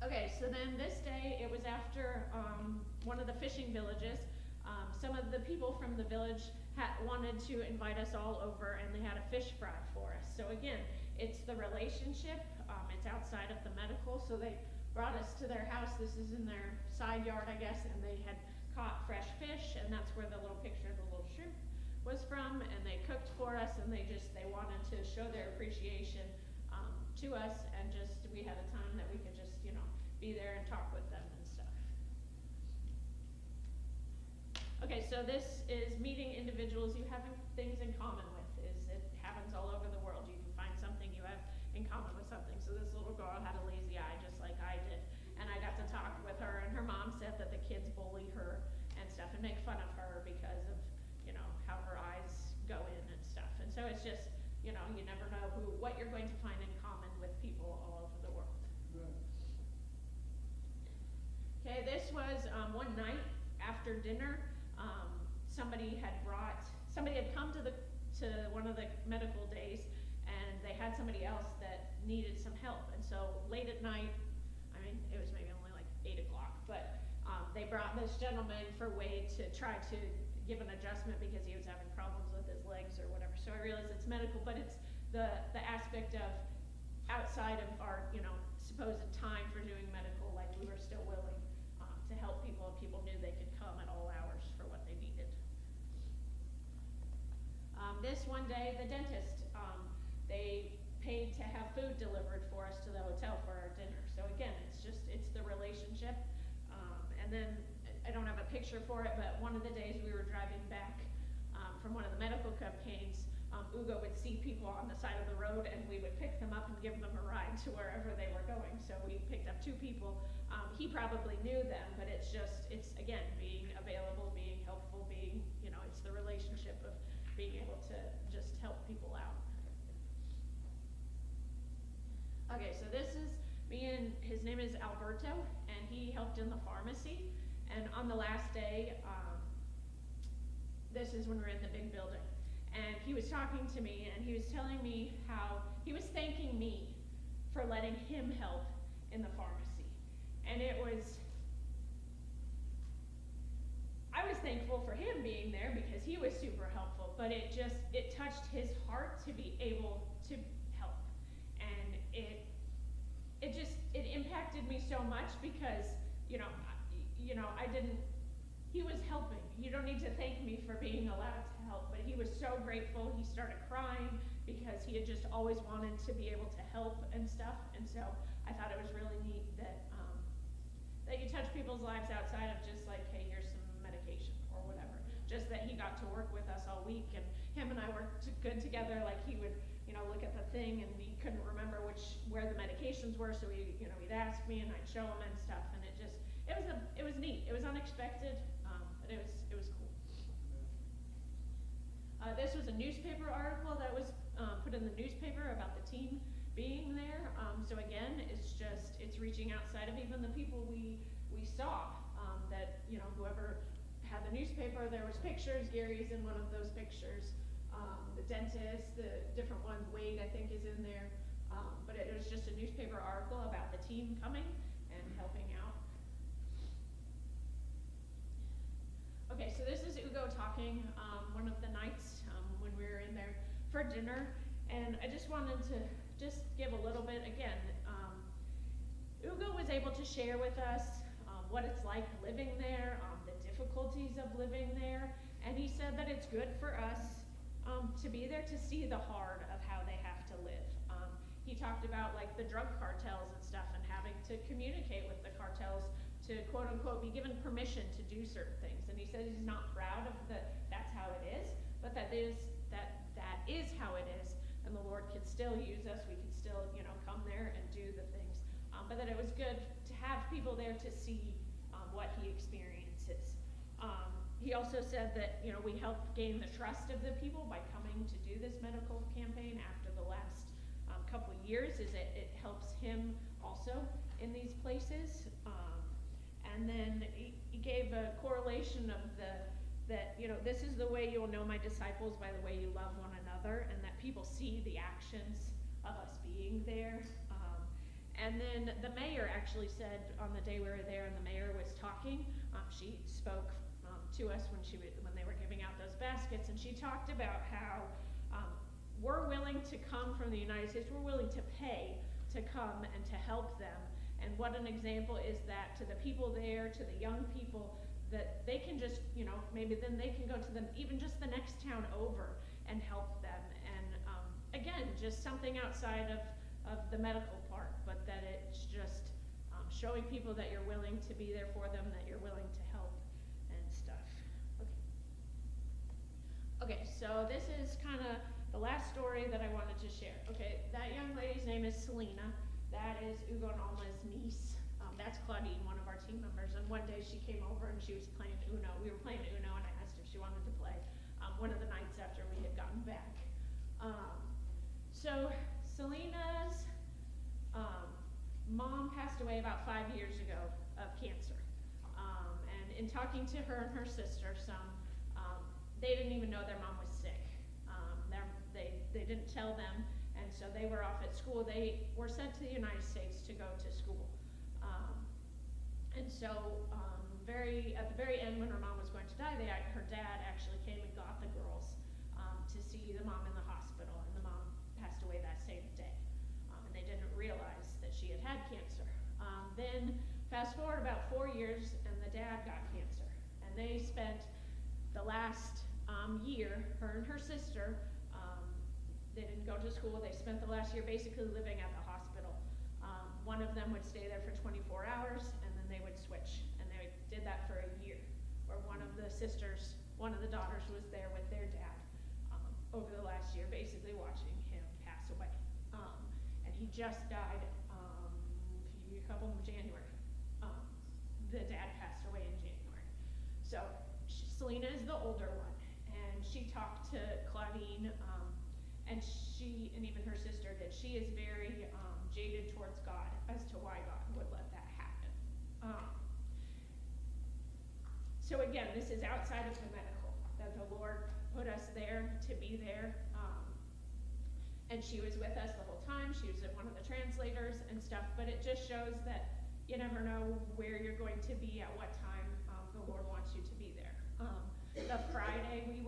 Okay, so then this day, it was after one of the fishing villages. Some of the people from the village wanted to invite us all over, and they had a fish fry for us. So again, it's the relationship, it's outside of the medical, so they brought us to their house. This is in their side yard, I guess, and they had caught fresh fish, and that's where the little picture of the little shrimp was from, and they cooked for us, and they wanted to show their appreciation to us, and we had a time that we could just be there and talk with them and stuff. Okay, so this is meeting individuals you have things in common with. It happens all over the world. You can find something you have in common with something. So this little girl had a lazy eye just like I did, and I got to talk with her, and her mom said that the kids bully her and stuff and make fun of her because of how her eyes go in and stuff. And so it's just you never know what you're going to find in common with people all over the world. Okay, this was one night after dinner. Somebody had come to one of the medical days, and they had somebody else that needed some help. And so late at night, it was maybe only like 8 o'clock, but they brought this gentleman for Wade to try to give an adjustment because he was having problems with his legs or whatever. So I realized it's medical, but it's the aspect of outside of our supposed time for doing medical, like we were still willing to help people, and people knew they could come at all hours for what they needed. This one day, the dentist, they paid to have food delivered for us to the hotel for our dinner. So again, it's the relationship. And then, I don't have a picture for it, but one of the days we were driving back from one of the medical campaigns, Ugo would see people on the side of the road, and we would pick them up and give them a ride to wherever they were going. So we picked up 2 people. He probably knew them, but it's again, being available, being helpful, it's the relationship of being able to just help people out. Okay, so this is me, and his name is Alberto, and he helped in the pharmacy. And on the last day, this is when we were in the big building, and he was talking to me, and he was telling me how he was thanking me for letting him help in the pharmacy. And I was thankful for him being there because he was super helpful, but it touched his heart to be able to help. And it impacted me so much because, I he was helping. You don't need to thank me for being allowed to help, but he was so grateful. He started crying because he had just always wanted to be able to help and stuff. And so I thought it was really neat that you touch people's lives outside of just like, hey, here's some medication or whatever. Just that he got to work with us all week, and him and I worked good together. Like he would, look at the thing, and he couldn't remember where the medications were, so he'd ask me, and I'd show him and stuff. And it was neat. It was unexpected, but it was cool. This was a newspaper article that was put in the newspaper about the team being there. So again, it's reaching outside of even the people we saw. That whoever had the newspaper, there was pictures. Gary's in one of those pictures. The dentist, the different ones. Wade, I think, is in there. But it was just a newspaper article about the team coming and helping out. Okay, so this is Ugo talking one of the nights when we were in there for dinner, and I just wanted to give a little bit again. Ugo was able to share with us what it's like living there, the difficulties of living there, and he said that it's good for us to be there to see the hard of how they have to live. He talked about like the drug cartels and stuff, and having to communicate with the cartels to quote unquote be given permission to do certain things. And he said he's not proud of that's how it is, but that is how it is, and the Lord could still use us. We could still come there and do the things, but that it was good to have people there to see what he experiences. He also said that we helped gain the trust of the people by coming to do this medical campaign after the last couple of years. It helps him also in these places. And then he gave a correlation of that this is the way you'll know my disciples, by the way you love one another, and that people see the actions of us being there. And then the mayor actually said on the day we were there, and the mayor was talking, she spoke to us when they were giving out those baskets, and she talked about how we're willing to come from the United States, we're willing to pay to come and to help them. And what an example is that to the people there, to the young people, that they can just, maybe then they can go to them, even just the next town over, and help them. And again, just something outside of the medical part, but that it's just showing people that you're willing to be there for them, that you're willing to help and stuff. Okay, so this is kind of the last story that I wanted to share. Okay, that young lady's name is Selena. That is Ugo and Alma's niece. That's Claudine, one of our team members. And one day she came over and she was playing Uno. We were playing Uno, and I asked if she wanted to play one of the nights after we had gotten back. So Selena's mom passed away about 5 years ago of cancer. And in talking to her and her sister they didn't even know their mom was sick. They didn't tell them, and so they were off at school. They were sent to the United States to go to school. And so at the very end, when her mom was going to die, her dad actually came and got the girls to see the mom in the hospital, and the mom passed away that same day. And they didn't realize that she had had cancer. Then fast forward about 4 years, and the dad got cancer. And they spent the last year, her and her sister, they didn't go to school. They spent the last year basically living at the hospital. One of them would stay there for 24 hours, and then they would switch. And they did that for a year, where one of the daughters was there with their dad over the last year, basically watching him pass away. And he just died a couple of January. The dad passed away in January. So Selena is the older one, and she talked to Claudine, and she, and even her sister did, she is very jaded towards God as to why God would let that happen. So again, this is outside of the medical, that the Lord put us there to be there. And she was with us the whole time. She was one of the translators and stuff, but it just shows that you never know where you're going to be at what time the Lord wants you to be there. The Thursday we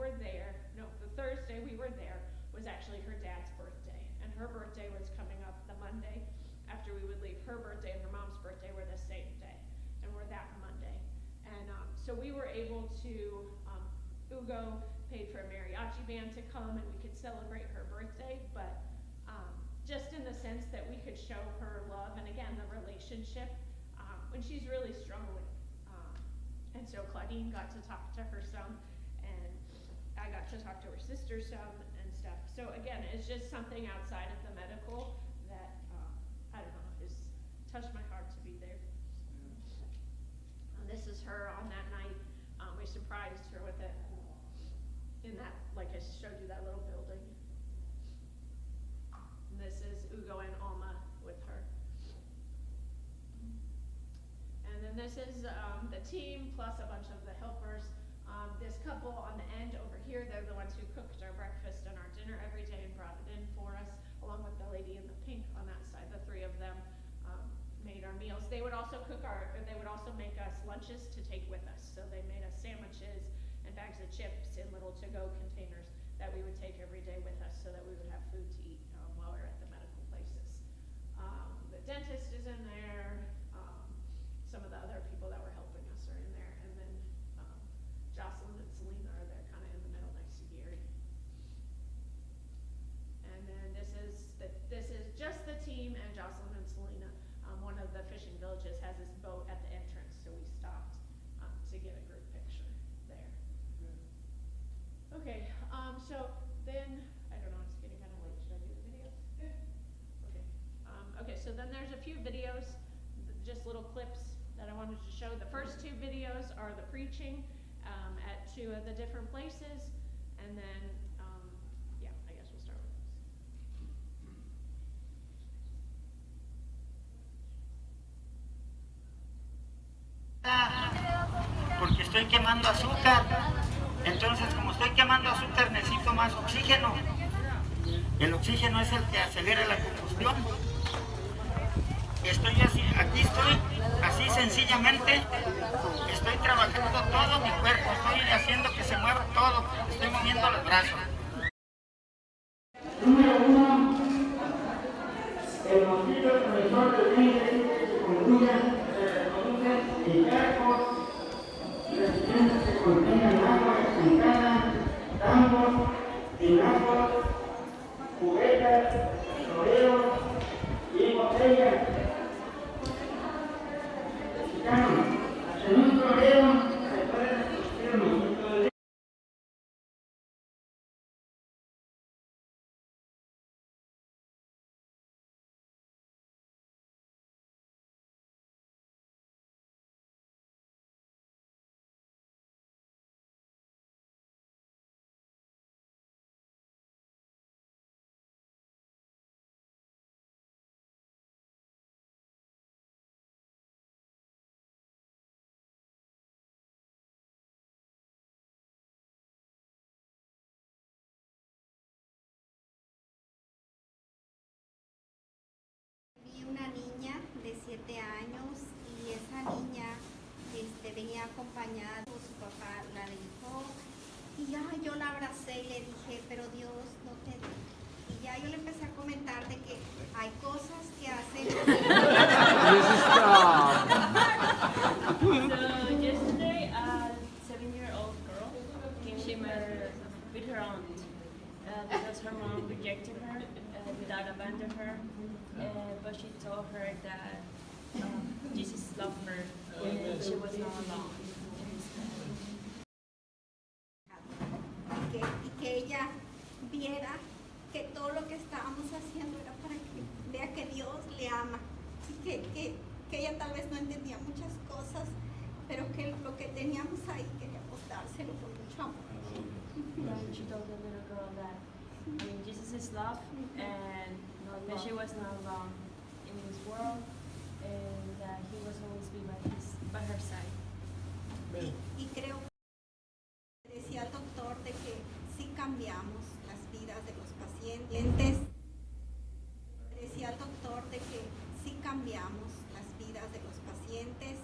were there was actually her dad's birthday, and her birthday was coming up the Monday after we would leave. Her birthday and her mom's birthday were the same day, and were that Monday. And so we were able to, Ugo paid for a mariachi band to come and we could celebrate her birthday, but just in the sense that we could show her love and again, the relationship when she's really struggling. And so Claudine got to talk to her some, and I got to talk to her sister some and stuff. So again, it's just something outside of the medical that, I don't know, has touched my heart to be there. This is her on that night. We surprised her with it in that, like I showed you, that little building. And this is Ugo and Alma with her. And then this is the team plus a bunch of the helpers. This couple on the end over here, they're the ones who cooked our breakfast and our dinner every day and brought it in for us, along with the lady in the pink on that side. The three of them made our meals. They would also make us lunches to take with us. So they made us sandwiches and bags of chips in little to-go containers that we would take every day with us so that we would have food to eat while we were at the medical places. The dentist is in there. Some of the other people that were helping us are in there. And then Jocelyn and Selena are there kind of in the middle next to Gary. And then this is just the team and Jocelyn and Selena. One of the fishing villages has this boat at the entrance, so we stopped to get a group picture there. Okay, so then, I don't know, it's getting kind of late. Should I do the video? Okay. Okay, so then there's a few videos, just little clips that I wanted to show. The first two videos are the preaching at two of the different places, and then, yeah, I guess we'll start with those. Porque estoy quemando azúcar. Entonces, como estoy quemando azúcar, necesito más oxígeno. El oxígeno es el que acelera la combustión. Estoy así, aquí estoy, así sencillamente, estoy trabajando todo mi cuerpo, estoy haciendo que se mueva todo, estoy moviendo los brazos. Número 1, el mosquito transmisor del dengue se concluya, se reproduce en charcos, recipientes que contengan agua estancada, tambos, tinacos, cubetas, rodeos y botellas. En un florero se puede reproducir el mosquito del dengue. Vi una niña de 7 años y esa niña venía acompañada por su papá, la dijo, y ya yo la abracé y le dije, pero Dios no te deja. Y ya yo le empecé a comentar de que hay cosas que hacen. So yesterday, a 7-year-old girl came with her aunt because her mom rejected her without abandoning her, but she told her that Jesus loved her and she was not alone. Y que ella viera que todo lo que estábamos haciendo era para que vea que Dios le ama y que ella tal vez no entendía muchas cosas, pero que lo que teníamos ahí queríamos dárselo con mucho amor. And she told the little girl that Jesus is love and that she was not alone in this world and that he was always be by her side. Y creo que decía el doctor de que sí cambiamos las vidas de los pacientes. Decía el doctor de que sí cambiamos las vidas de los pacientes.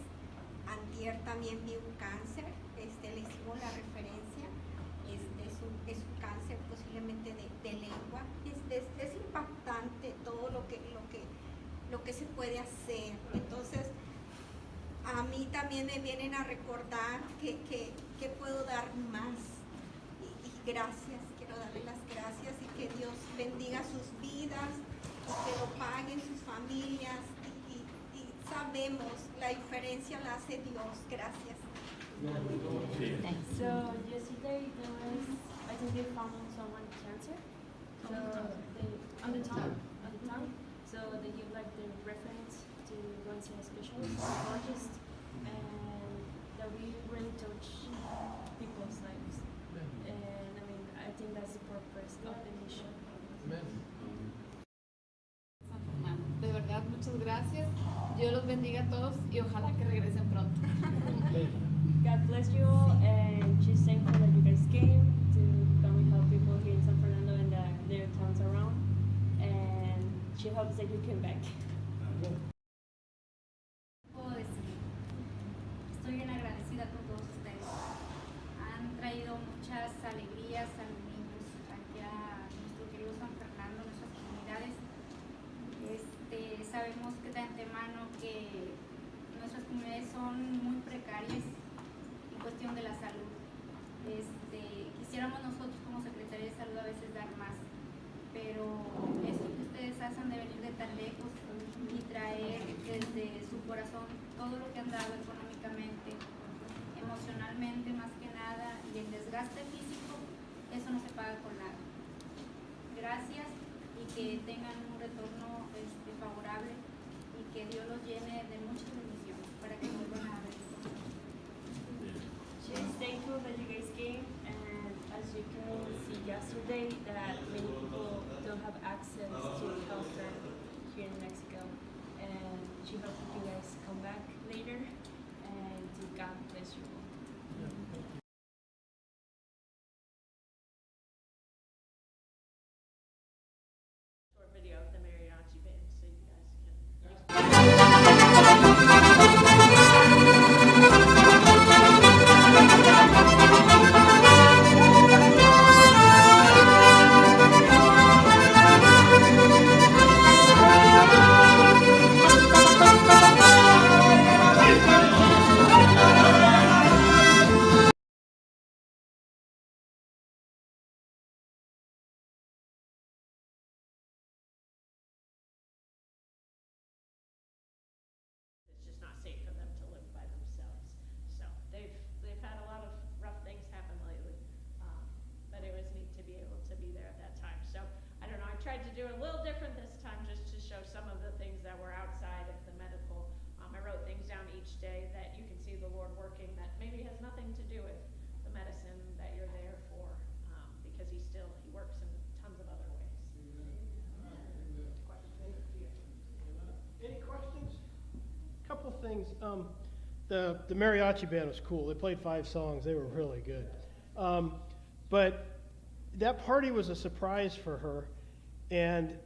Antier también vi un cáncer, le hicimos la referencia, es un cáncer posiblemente de lengua. Es impactante todo lo que se puede hacer. Entonces, a mí también me vienen a recordar que ¿Qué puedo dar más? Y gracias, quiero darle las gracias y que Dios bendiga sus vidas, y que lo paguen sus familias y sabemos la diferencia la hace Dios. Gracias. So yesterday there was, I think they found someone cancer. So they on the tongue. So they give like the reference to go and see a specialist, psychologist, and that we really touch people's lives. And I mean, I think that's the purpose of the mission. De verdad, muchas gracias. Dios los bendiga a todos y ojalá que regresen pronto. God bless you all, and she's thankful that you guys came to come and help people here in San Fernando and their towns around. And she hopes that you come back. Puedo decir, estoy bien agradecida con todos ustedes. Han traído muchas alegrías a los niños aquí a nuestro querido San Fernando, nuestras comunidades. Sabemos que de antemano que nuestras comunidades son muy precarias en cuestión de la salud. Quisiéramos nosotros como Secretaría de Salud a veces dar más, pero esto que ustedes hacen de venir de tan lejos y traer desde su corazón todo lo que han dado económicamente, emocionalmente más que nada, y el desgaste físico, eso no se paga con nada. Gracias y que tengan un retorno favorable y que Dios los llene de muchas bendiciones para que vuelvan a ver. She's thankful that you guys came, and as you can see yesterday, that many people don't have access to healthcare here in Mexico, and she hopes that you guys come back later, and to God bless you all. Short video of the mariachi band, so you guys can. It's just not safe for them to live by themselves. So they've had a lot of rough things happen lately, but it was neat to be able to be there at that time. So I don't know, I tried to do it a little different this time just to show some of the things that were outside of the medical. I wrote things down each day that you can see the Lord working that maybe has nothing to do with the medicine that you're there for, because he works in tons of other ways. Any questions? Couple things. The mariachi band was cool. They played 5 songs. They were really good. But that party was a surprise for her. And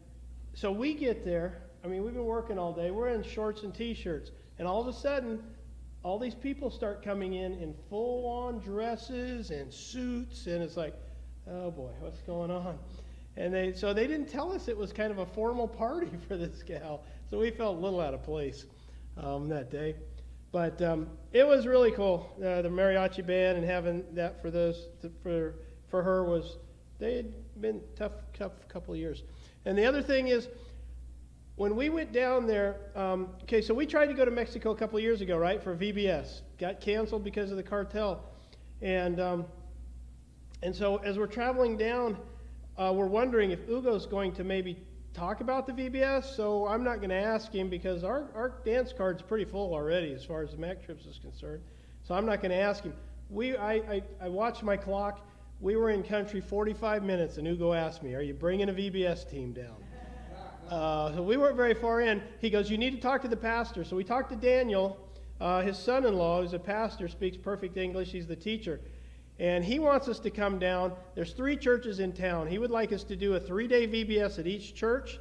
so we get there. I mean, we've been working all day. We're in shorts and T-shirts. And all of a sudden, all these people start coming in full-on dresses and suits. And it's like, oh boy, what's going on? And so they didn't tell us it was kind of a formal party for this gal. So we felt a little out of place that day. But it was really cool. The mariachi band and having that for her was, they had been tough couple of years. And the other thing is, when we went down there, okay, so we tried to go to Mexico a couple of years ago, right, for VBS. Got canceled because of the cartel. And so as we're traveling down, we're wondering if Ugo's going to maybe talk about the VBS. So I'm not going to ask him because our dance card's pretty full already as far as the Mac Trips is concerned. So I'm not going to ask him. I watched my clock. We were in country 45 minutes, and Ugo asked me, "Are you bringing a VBS team down?" So we weren't very far in. He goes, "You need to talk to the pastor." So we talked to Daniel, his son-in-law, who's a pastor, speaks perfect English. He's the teacher. And he wants us to come down. There's 3 churches in town. He would like us to do a 3-day VBS at each church.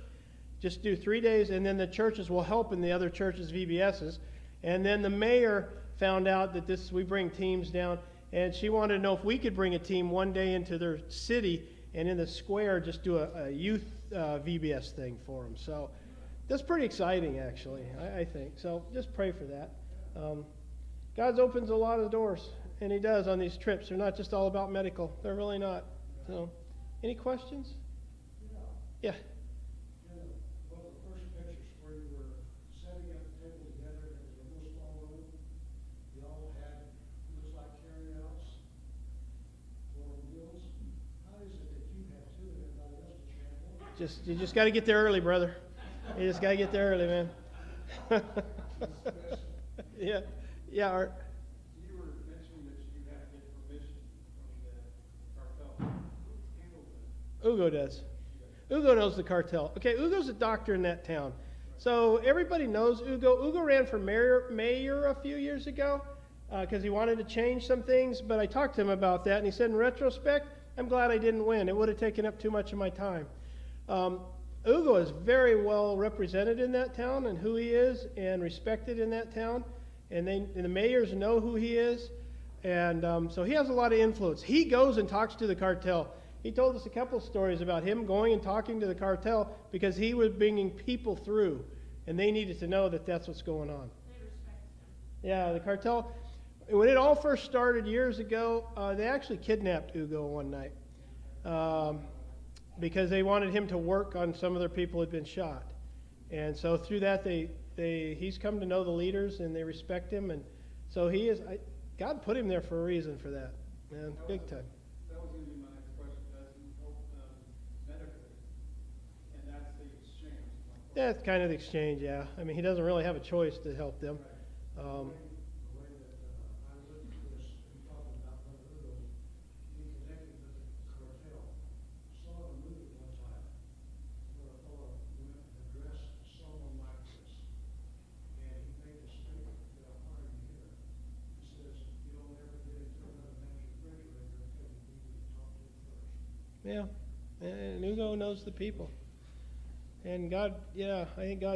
Just do 3 days, and then the churches will help in the other churches' VBSs. And then the mayor found out that we bring teams down, and she wanted to know if we could bring a team one day into their city and in the square just do a youth VBS thing for them. So that's pretty exciting, actually, I think. So just pray for that. God opens a lot of doors, and he does on these trips. They're not just all about medical. They're really not. So, any questions? Yeah. One of the first pictures where you were setting up the table together, and it was a little small room. You all had, looks like carryouts for meals. How is it that you have two and everybody else just had one? You just got to get there early, brother. You just got to get there early, man. Yeah. Yeah, Art. You were mentioning that you have to get permission from the cartel. Who handles it? Ugo does. Ugo knows the cartel. Okay, Ugo's a doctor in that town. So everybody knows Ugo. Ugo ran for mayor a few years ago because he wanted to change some things, but I talked to him about that, and he said, in retrospect, I'm glad I didn't win. It would have taken up too much of my time. Ugo is very well represented in that town and who he is and respected in that town, and the mayors know who he is, and so he has a lot of influence. He goes and talks to the cartel. He told us a couple stories about him going and talking to the cartel because he was bringing people through, and they needed to know that that's what's going on. They respect him. Yeah, the cartel, when it all first started years ago, they actually kidnapped Ugo one night because they wanted him to work on some of their people who had been shot. And so through that, he's come to know the leaders, and they respect him. And so God put him there for a reason for that, man, big time. That was going to be my next question. Does he help medically? And that's the exchange. That's kind of the exchange, yeah. I mean, he doesn't really have a choice to help them. The way that I looked at this, and talking about one of those, being connected with the cartel, saw a movie one time where a fellow went and addressed someone like this, and he made a statement that I wanted to hear. He says, you don't ever get into another man's refrigerator until you meet and talk to him first. Yeah, and Ugo knows the people. And God, yeah, I think God